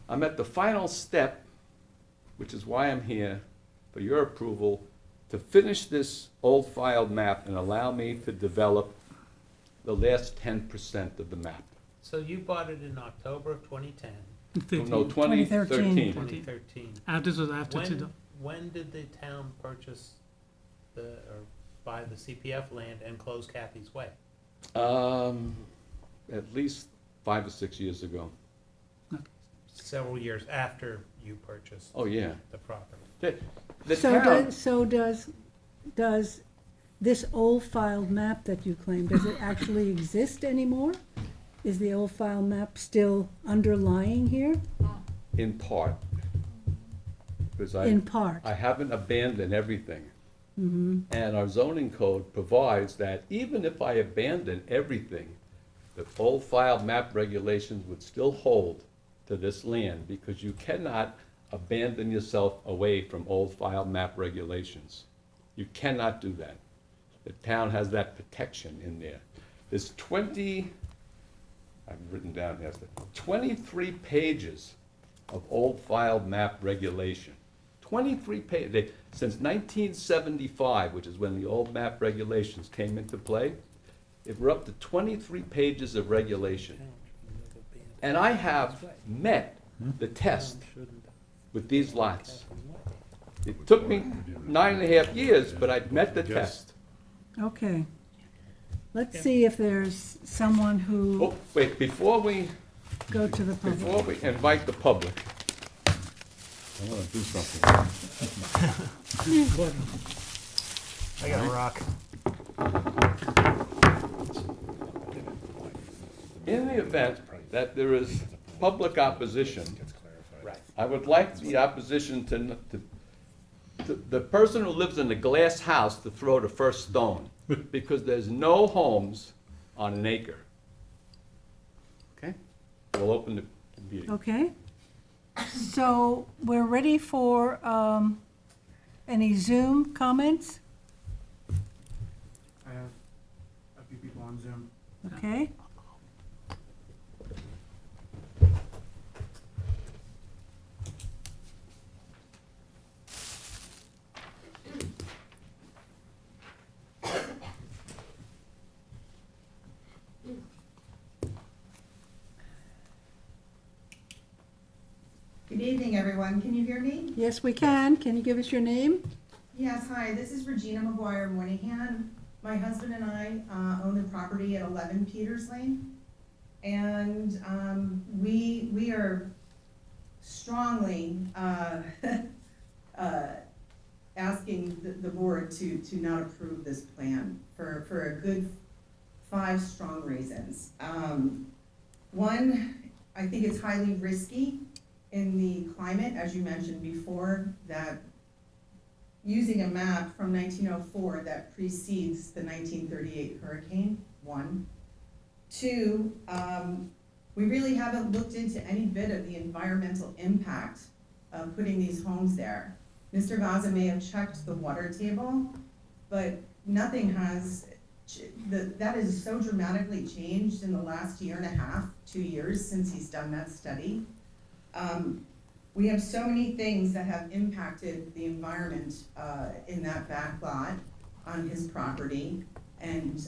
I'm at the final step, which is why I'm here, for your approval, to finish this old filed map and allow me to develop the last 10% of the map. So you bought it in October of 2010, No, 2013. 2013. This was after two. When did the town purchase or buy the CPF land and close Kathy's Way? At least 5 or 6 years ago. Several years after you purchased Oh, yeah. the property. The So town, does this old filed map that you claim, does it actually exist anymore? Is the old file map still underlying here? in part, because In part? I haven't abandoned everything. And our zoning code provides that even if I abandon everything, the old filed map regulations would still hold to this land, because you cannot abandon yourself away from old filed map regulations. You cannot do that. The town has that protection in there. There's I've written down here, 23 pages of old filed map regulation. 23 pages, since 1975, which is when the old map regulations came into play, we're up to 23 pages of regulation. And I have met the test with these lots. It took me 9.5 years, but I met the test. Okay. Let's see if there's someone who, Oh, wait, before we go to the public. invite the public, I want to do something. I got a rock. In the event that there is public opposition, I would like the opposition the person who lives in the glass house to throw the first stone, because there's no homes on an acre. Okay? We'll open the meeting. Okay. So we're ready for any Zoom comments? I have a few people on Zoom. Okay. Good evening, everyone. Can you hear me? Yes, we can. Can you give us your name? Yes, hi. This is Regina McGuire Moynihan. My husband and I own the property at 11 Peters Lane. And we are strongly asking the board to not approve this plan for a good 5 strong reasons. One, I think it's highly risky in the climate, as you mentioned before, that using a map from 1904 that precedes the 1938 hurricane, 1. 2, we really haven't looked into any bit of the environmental impact of putting these homes there. Mr. Vaza may have checked the water table, but nothing has, that is so dramatically changed in the last 1.5, 2 years since he's done that study. We have so many things that have impacted the environment in that back lot on his property and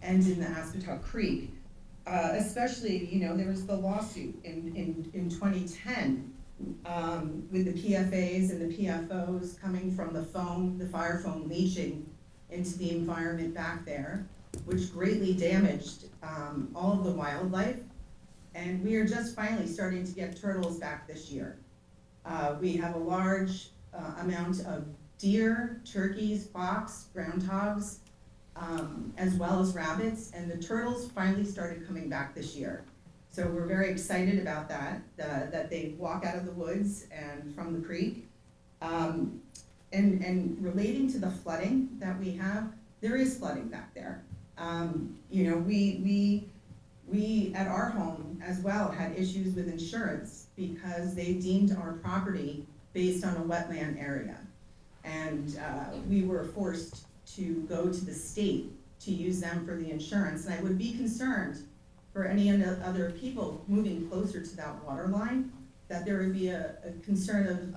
in the Aspetuck Creek. Especially, there was the lawsuit in 2010 with the PFAs and the PFOs coming from the fire foam leaching into the environment back there. which greatly damaged all of the wildlife. And we are just finally starting to get turtles back this year. We have a large amount of deer, turkeys, fox, groundhogs, as well as rabbits, and the turtles finally started coming back this year. So we're very excited about that they walk out of the woods and from the creek. And relating to the flooding that we have, there is flooding back there. You know, we at our home as well had issues with insurance because they deemed our property based on a wetland area. And we were forced to go to the state to use them for the insurance. And I would be concerned for any other people moving closer to that water line, that there would be a concern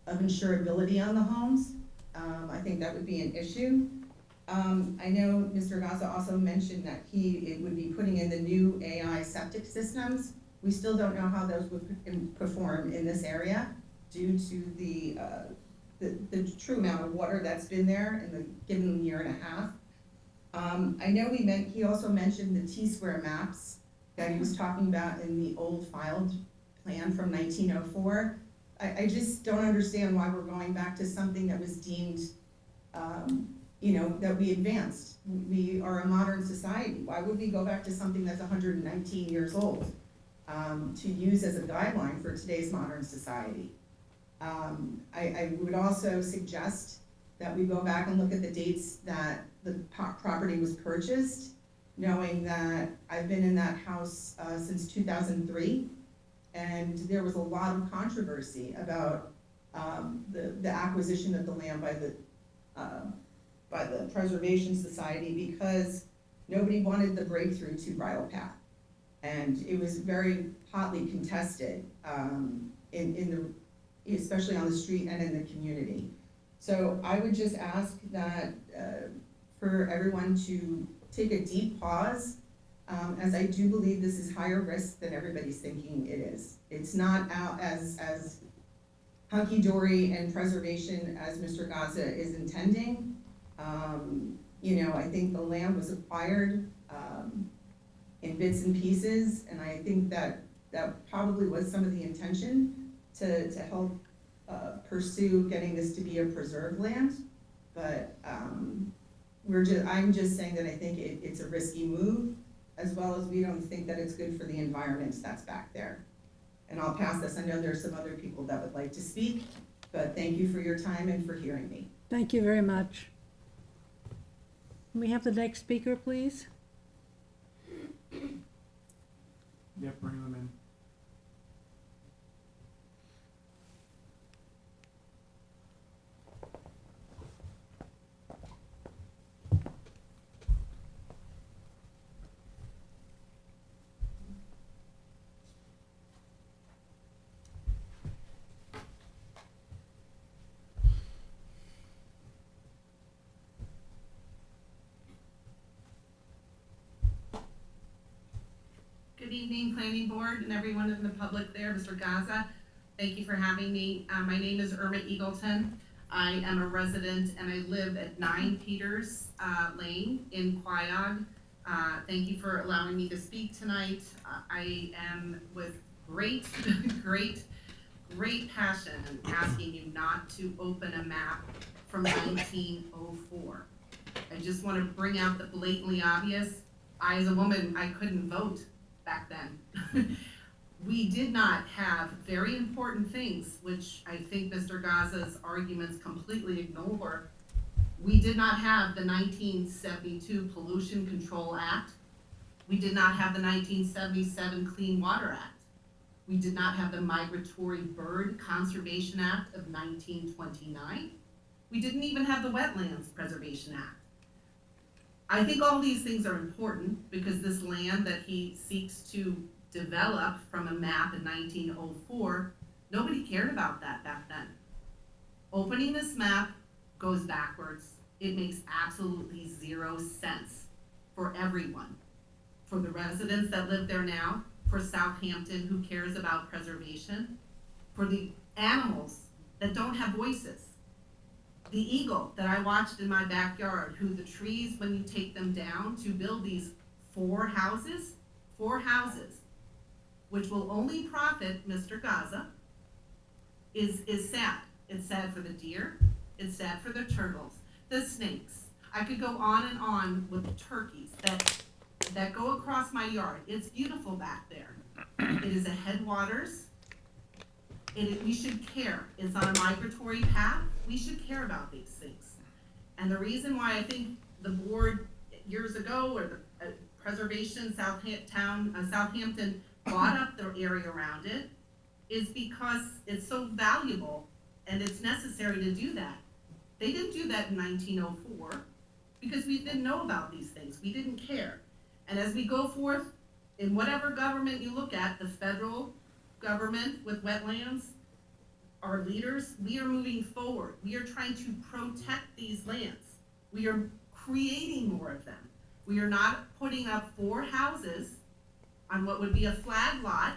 of insurability on the homes. I think that would be an issue. I know Mr. Gaza also mentioned that it would be putting in the new AI septic systems. We still don't know how those would perform in this area due to the true amount of water that's been there in the given year and a half. I know he also mentioned the T-square maps that he was talking about in the old filed plan from 1904. I just don't understand why we're going back to something that was deemed, you know, that we advanced. We are a modern society. Why would we go back to something that's 119 years old to use as a guideline for today's modern society? I would also suggest that we go back and look at the dates that the property was purchased, knowing that I've been in that house since 2003, and there was a lot of controversy about the acquisition of the land by the Preservation Society because nobody wanted the breakthrough to bridle path. And it was very hotly contested especially on the street and in the community. So I would just ask that for everyone to take a deep pause, as I do believe this is higher risk than everybody's thinking it is. It's not out as hunky-dory and preservation as Mr. Gaza is intending. You know, I think the land was acquired in bits and pieces, and I think that probably was some of the intention to help pursue getting this to be a preserved land. But I'm just saying that I think it's a risky move, as well as we don't think that it's good for the environment that's back there. And I'll pass this. I know there's some other people that would like to speak, but thank you for your time and for hearing me. Thank you very much. Can we have the next speaker, please? Yep, bring them in. Good evening, Planning Board and everyone in the public there, Mr. Gaza. Thank you for having me. My name is Irma Eagleton. I am a resident and I live at 9 Peters Lane in Quiog. Thank you for allowing me to speak tonight. I am with great passion asking you not to open a map from 1904. I just want to bring out the blatantly obvious. I, as a woman, I couldn't vote back then. We did not have very important things, which I think Mr. Gaza's arguments completely ignore. We did not have the 1972 Pollution Control Act. We did not have the 1977 Clean Water Act. We did not have the Migratory Bird Conservation Act of 1929. We didn't even have the Wetlands Preservation Act. I think all these things are important because this land that he seeks to develop from a map in 1904, nobody cared about that back then. Opening this map goes backwards. It makes absolutely zero sense for everyone. For the residents that live there now, for Southampton who cares about preservation, for the animals that don't have voices. The eagle that I watched in my backyard, who the trees, when you take them down to build these four houses, which will only profit Mr. Gaza, is sad. It's sad for the deer, it's sad for the turtles, the snakes. I could go on and on with turkeys that go across my yard. It's beautiful back there. It is a headwaters. We should care. It's on a migratory path. We should care about these things. And the reason why I think the board years ago, or the Preservation Southampton bought up the area around it, is because it's so valuable and it's necessary to do that. They didn't do that in 1904 because we didn't know about these things. We didn't care. And as we go forth in whatever government you look at, the federal government with wetlands, our leaders, we are moving forward. We are trying to protect these lands. We are creating more of them. We are not putting up four houses on what would be a flag lot,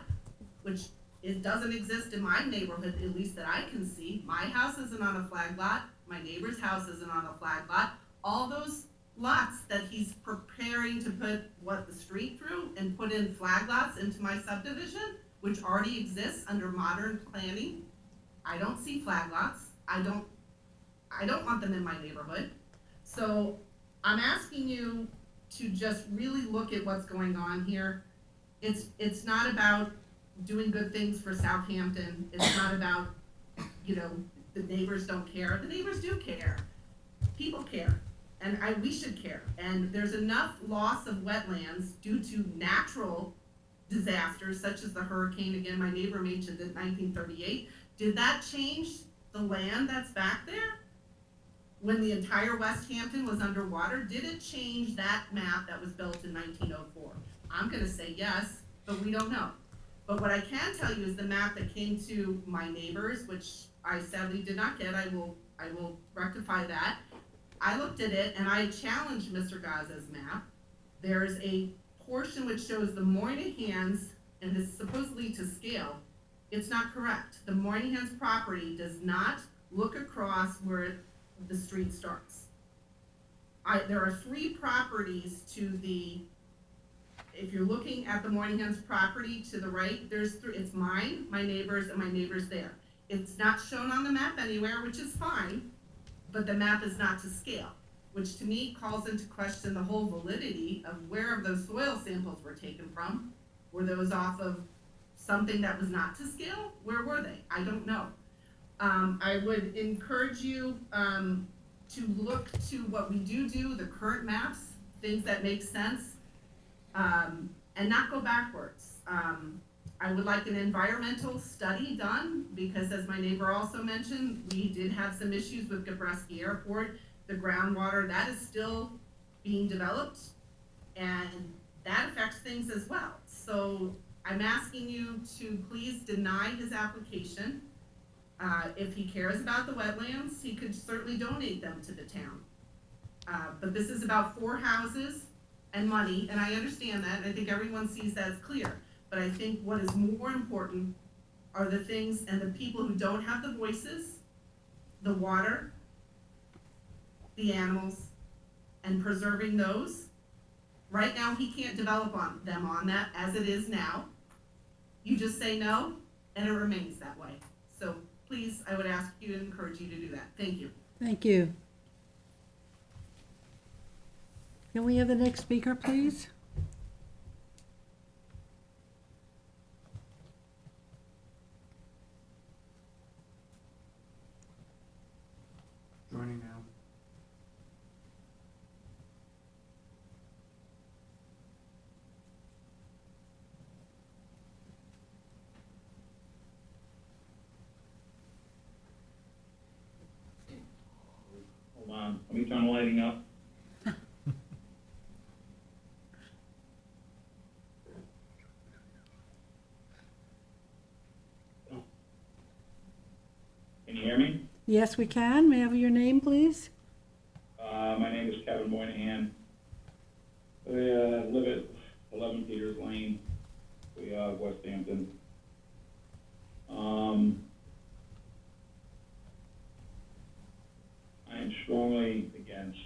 which it doesn't exist in my neighborhood, at least that I can see. My house isn't on a flag lot. My neighbor's house isn't on a flag lot. All those lots that he's preparing to put the street through and put in flag lots into my subdivision, which already exists under modern planning. I don't see flag lots. I don't want them in my neighborhood. So I'm asking you to just really look at what's going on here. It's not about doing good things for Southampton. It's not about, the neighbors don't care. The neighbors do care. People care. And we should care. And there's enough loss of wetlands due to natural disasters such as the hurricane. Again, my neighbor mentioned in 1938. Did that change the land that's back there? When the entire West Hampton was underwater, did it change that map that was built in 1904? I'm gonna say yes, but we don't know. But what I can tell you is the map that came to my neighbors, which I sadly did not get, I will rectify that. I looked at it and I challenged Mr. Gaza's map. There's a portion which shows the Moynihans, and this is supposedly to scale. It's not correct. The Moynihans property does not look across where the street starts. There are three properties to the, if you're looking at the Moynihans property to the right, there's three. It's mine, my neighbors, and my neighbors there. It's not shown on the map anywhere, which is fine, but the map is not to scale, which to me calls into question the whole validity of where those soil samples were taken from. Were those off of something that was not to scale? Where were they? I don't know. I would encourage you to look to what we do, the current maps, things that make sense, and not go backwards. I would like an environmental study done, because as my neighbor also mentioned, we did have some issues with Gabreski Airport. The groundwater, that is still being developed, and that affects things as well. So I'm asking you to please deny his application. If he cares about the wetlands, he could certainly donate them to the town. But this is about four houses and money, and I understand that, and I think everyone sees that as clear. But I think what is more important are the things and the people who don't have the voices, the water, the animals, and preserving those. Right now, he can't develop on that as it is now. You just say no, and it remains that way. So please, I would ask you and encourage you to do that. Thank you. Thank you. Can we have the next speaker, please? Joining now. Hold on, let me turn the lighting up. Can you hear me? Yes, we can. May I have your name, please? My name is Kevin Moynihan. I live at 11 Peters Lane, West Hampton. strongly against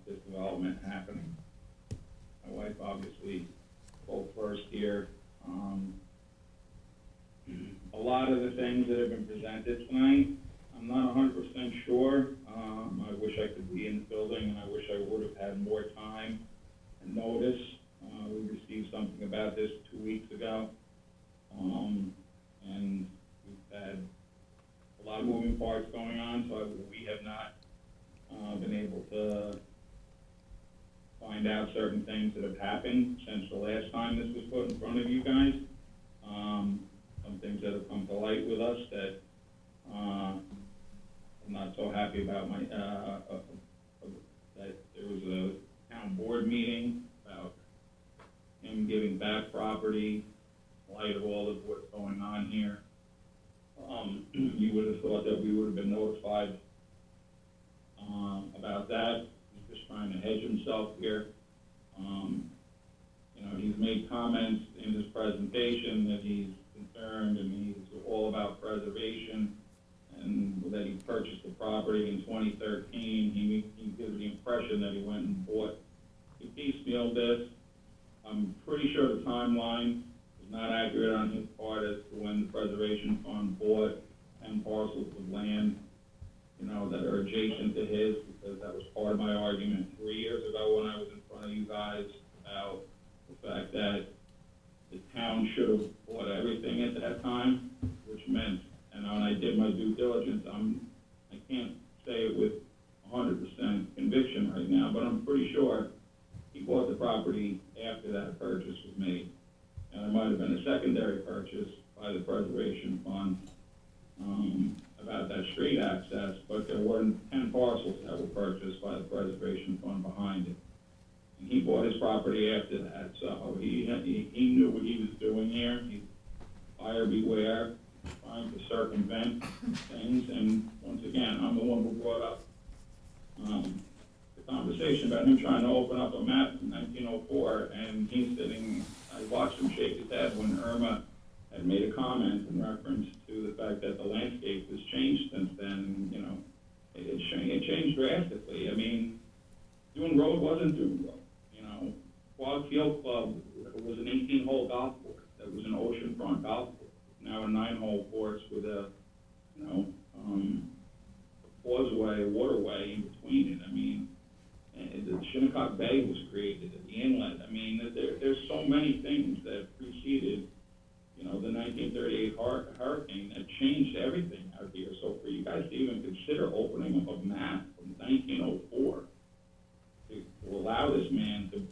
this development happening. My wife obviously spoke first here. A lot of the things that have been presented tonight, I'm not 100% sure. I wish I could be in the building, and I wish I would have had more time and notice. We received something about this 2 weeks ago, and we've had a lot of moving parts going on, so we have not been able to find out certain things that have happened since the last time this was put in front of you guys. Some things that have come to light with us that I'm not so happy about. That there was a town board meeting about him giving back property in light of all of what's going on here. You would have thought that we would have been notified about that. He's just trying to hedge himself here. You know, he's made comments in his presentation that he's concerned and he's all about preservation, and that he purchased the property in 2013. He gives the impression that he went and bought. He piecemealed this. I'm pretty sure the timeline is not accurate on his part as to when the Preservation Fund bought 10 parcels of land, you know, that are adjacent to his, because that was part of my argument 3 years ago when I was in front of you guys about the fact that the town should have bought everything at that time, which meant, and when I did my due diligence, I can't say it with 100% conviction right now, but I'm pretty sure he bought the property after that purchase was made. And there might have been a secondary purchase by the Preservation Fund about that street access, but there weren't 10 parcels that were purchased by the Preservation Fund behind it. And he bought his property after that, so he knew what he was doing here. He's buyer beware, trying to circumvent things, and once again, I'm the one who brought up the conversation about him trying to open up a map in 1904, and he's sitting, I watched him shake his head when Irma had made a comment in reference to the fact that the landscape has changed since then, and, you know, it changed drastically. I mean, Dune Road wasn't Dune Road, you know. Quad Field Club was an 18-hole golf course that was an oceanfront golf course. Now a 9-hole course with a, you know, a causeway, a waterway in between it. I mean, and the Shinnecock Bay was created at the inlet. I mean, there's so many things that preceded, you know, the 1938 hurricane that changed everything out here. So for you guys to even consider opening up a map from 1904 to allow this man to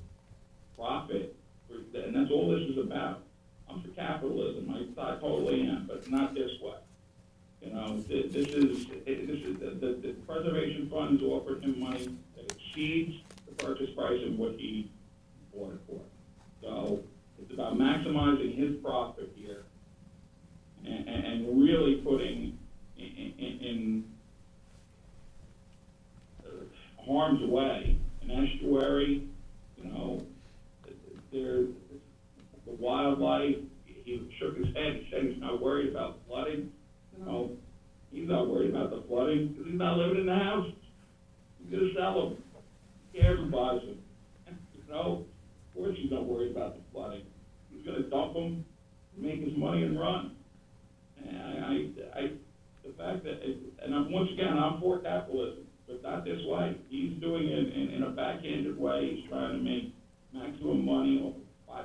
profit, and that's all this is about. I'm for capitalism, I totally am, but not this way. You know, this is the Preservation Fund's offered him money that exceeds the purchase price of what he bought it for. So it's about maximizing his profit here and really putting in harm's way an estuary, you know, the wildlife. He shook his head, he said he's not worried about flooding. You know, he's not worried about the flooding because he's not living in the house. He's gonna sell them. He cares who buys them. You know, of course he's not worried about the flooding. He's gonna dump them, make his money and run. And the fact that, once again, I'm for capitalism, but not this way. He's doing it in a backhanded way. He's trying to make maximum money off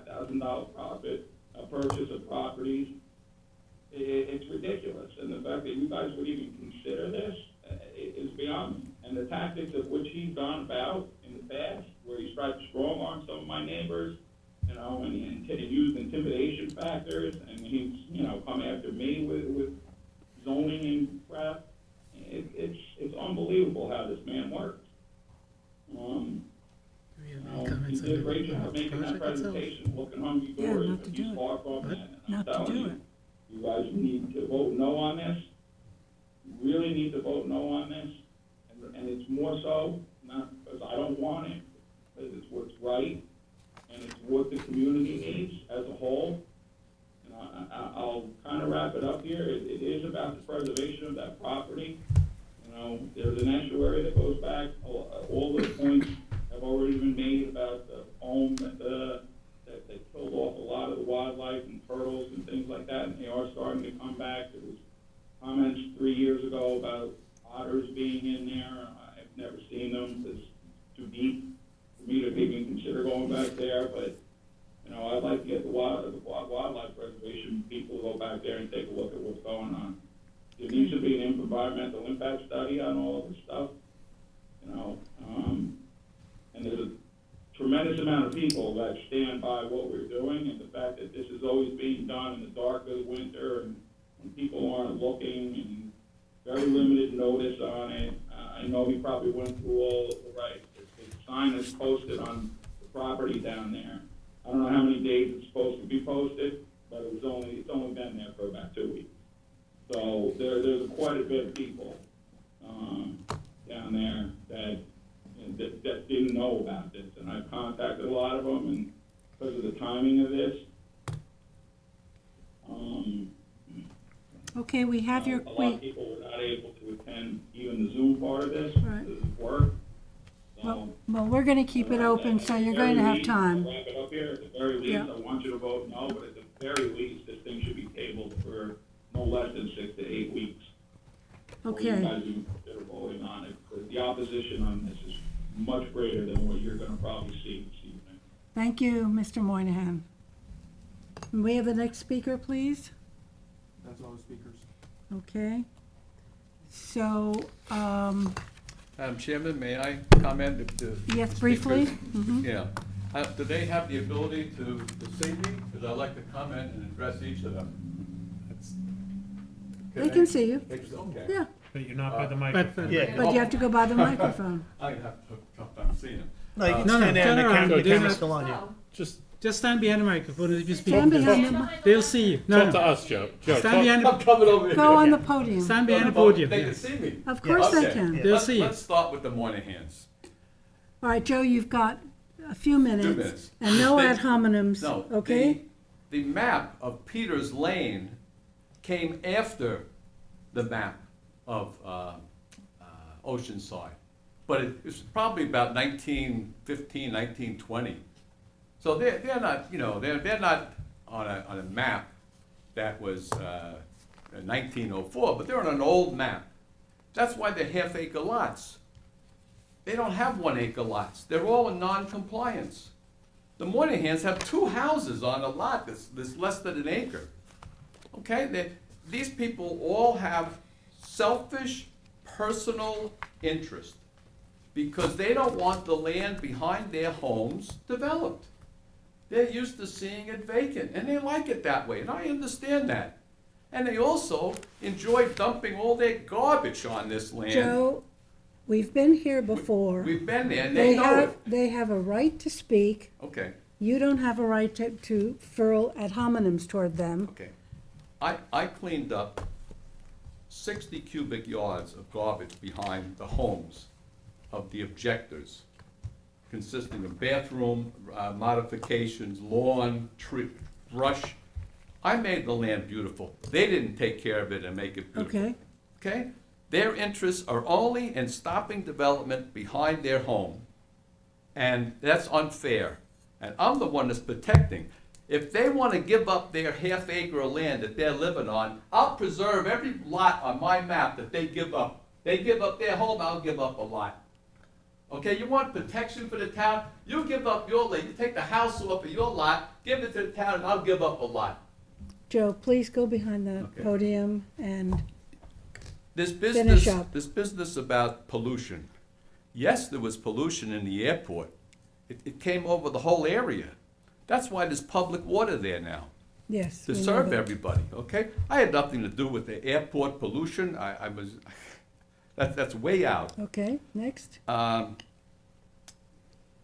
$5,000 profit, a purchase of properties. It's ridiculous, and the fact that you guys would even consider this is beyond me. And the tactics of which he's gone about in the past, where he's tried to strong-arm some of my neighbors, you know, and used intimidation factors, and he's, you know, come after me with zoning and crap. It's unbelievable how this man works. He did a great job making that presentation, looking hungry doors, but he's far from that. And I'm telling you, you guys need to vote no on this. You really need to vote no on this. And it's more so, not because I don't want it, because it's what's right, and it's what the community needs as a whole. And I'll kind of wrap it up here. It is about the preservation of that property. You know, there's an estuary that goes back, all the points have already been made about the home that they killed off a lot of the wildlife and turtles and things like that, and they are starting to come back. There was comments 3 years ago about otters being in there. I've never seen them. It's too deep for me to even consider going back there, but, you know, I'd like to get the wildlife preservation people to go back there and take a look at what's going on. There needs to be an environmental impact study on all of this stuff, you know, and there's a tremendous amount of people that stand by what we're doing, and the fact that this is always being done in the dark of the winter, and when people aren't looking, and very limited notice on it. I know he probably went through all the rights. The sign is posted on the property down there. I don't know how many days it's supposed to be posted, but it's only been there for about 2 weeks. So there's quite a bit of people down there that didn't know about this, and I've contacted a lot of them, and because of the timing of this, Okay, we have your, a lot of people were not able to attend even the Zoom part of this, Right. because of work. well, we're gonna keep it open, so you're going to have time. I'll wrap it up here. At the very least, Yeah. I want you to vote no, but at the very least, this thing should be tabled for no less than 6 to 8 weeks. before you Okay, guys even consider voting on it, because the opposition on this is much greater than what you're gonna probably see this evening. thank you, Mr. Moynihan. Can we have the next speaker, please? That's all the speakers. Okay. So, Madam Chairman, may I comment if the yes, briefly? speakers- Mhm. Yeah. Do they have the ability to see me? Because I'd like to comment and address each of them. That's- They can see you. Okay. Yeah, But you're not by the But, microphone. Yeah. but you have to go by the microphone. I have to tough time seeing them. No, you can No, no, stand there and turn around. the Do camera's not- still on you. just stand behind the microphone if you speak. Stand behind Stand the, behind They'll the see you. Talk No, to no, us, Joe. Joe, stand behind I'm the, coming over here. go on the podium. stand behind the podium, They can yes. see me. Of course they Okay. can. Yeah. They'll Let's- see you. Let's start with the Moynahans. All right, Joe, you've got a few minutes. minutes. And no They- ad hominems, No. okay? The map of Peters Lane came after the map of Oceanside. But it was probably about 1915, 1920. So they're not, you know, they're not on a map that was 1904, but they're on an old map. That's why they're half-acre lots. They don't have 1 acre lots. They're all in non-compliance. The Moynahans have 2 houses on a lot that's less than 1 acre. Okay, these people all have selfish, personal interest because they don't want the land behind their homes developed. They're used to seeing it vacant, and they like it that way, and I understand that. And they also enjoy dumping all their garbage on this land. Joe, we've been here before. We've been there, and they know it. They have a right to speak. Okay, You don't have a right to furl ad hominems toward them. okay. I cleaned up 60 cubic yards of garbage behind the homes of the objectors, consisting of bathroom modifications, lawn, tree, brush. I made the land beautiful. They didn't take care of it and make it beautiful. Okay, Okay? Their interests are only in stopping development behind their home. And that's unfair. And I'm the one that's protecting. If they want to give up their half-acre of land that they're living on, I'll preserve every lot on my map that they give up. They give up their home, I'll give up a lot. Okay, you want protection for the town? You give up your land, you take the house off of your lot, give it to the town, and I'll give up a lot. Joe, please go behind the Okay. podium and, This Finish up. business about pollution. Yes, there was pollution in the airport. It came over the whole area. That's why there's public water there now, yes. to we know serve that. everybody, okay? I had nothing to do with the airport pollution. I was, that's way out. Okay, next.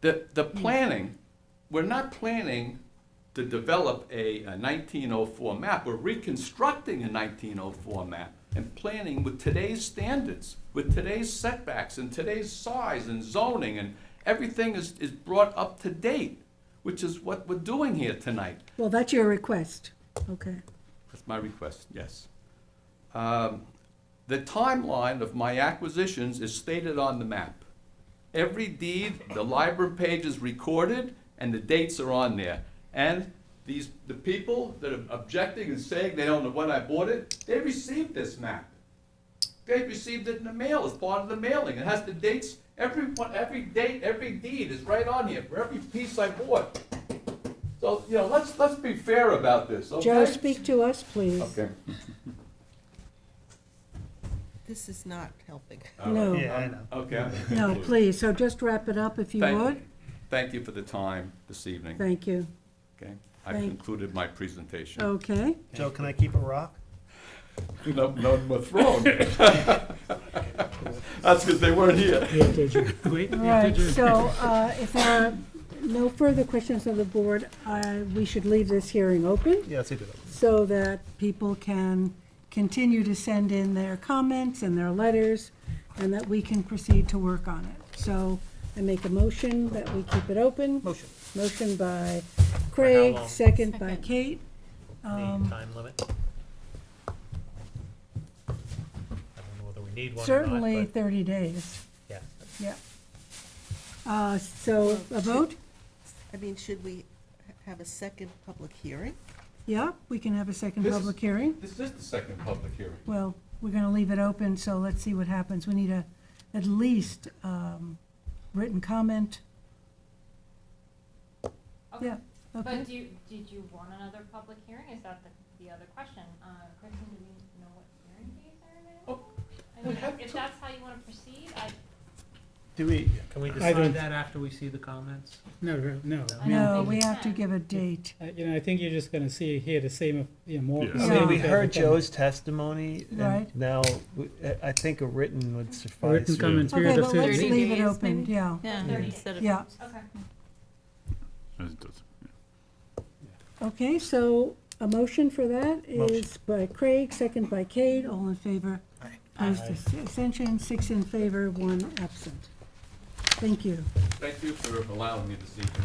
The planning, we're not planning to develop a 1904 map. We're reconstructing a 1904 map and planning with today's standards, with today's setbacks and today's size and zoning, and everything is brought up to date, which is what we're doing here tonight. Well, that's your request. Okay. That's my request, yes. The timeline of my acquisitions is stated on the map. Every deed, the library page is recorded, and the dates are on there. And the people that are objecting and saying they don't know when I bought it, they received this map. They received it in the mail as part of the mailing. It has the dates, every date, every deed is right on here for every piece I bought. So, let's be fair about this, okay? Joe, speak to us, please. Okay. This is not helping. No. Yeah, I know. Okay. No, please, so just wrap it up if you would. Thank you for the time this evening, Thank you. okay? I've Thank- concluded my presentation. Okay. Joe, can I keep a rock? No, none were thrown. That's because they weren't here. We have to adjourn. Wait, we have to Right, adjourn. so if there are no further questions of the board, we should leave this hearing open Yeah, let's leave it open. so that people can continue to send in their comments and their letters, and that we can proceed to work on it. So I make a motion that we keep it open. Motion. Motion by Craig, long? second by Second. Kate. Any time limit? I don't know whether we need one or not, Certainly but 30 days, yeah. yeah. So a vote? I mean, should we have a second public hearing? Yeah, we can have a second This is- public hearing. This is the second public hearing. Well, we're gonna leave it open, so let's see what happens. We need at least written comment. Okay. Yeah, okay. But did you want another public hearing? Is that the other question? Kristen, do we know what hearing days are available? I mean, if that's how you wanna proceed, Can we I don't- decide that after we see the comments? No. I No, don't we think have to can. give a date. I think you're just gonna hear the same, more. Yeah. I Yeah. mean, we same heard thing. Joe's testimony, Right. and now, I think a written would suffice. Written comment Okay, period of but let's 30 leave it days, open, maybe? yeah. Yeah, 30 instead of. Yeah. Okay. As it does. Okay, so a motion for that is by Craig, second by Kate, all in favor. Opposed, abstention, 6 in favor, 1 absent. Thank you. Thank you for allowing me this evening.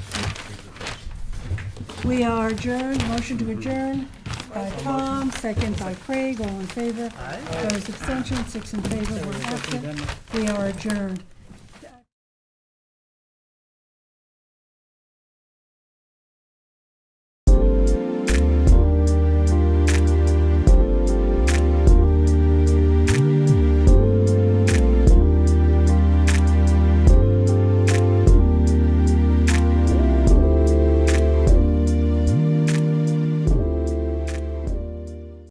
We are adjourned, motion to adjourn by Tom, second by Craig, all in favor. Opposed, abstention, 6 in favor, 1 absent. We are adjourned.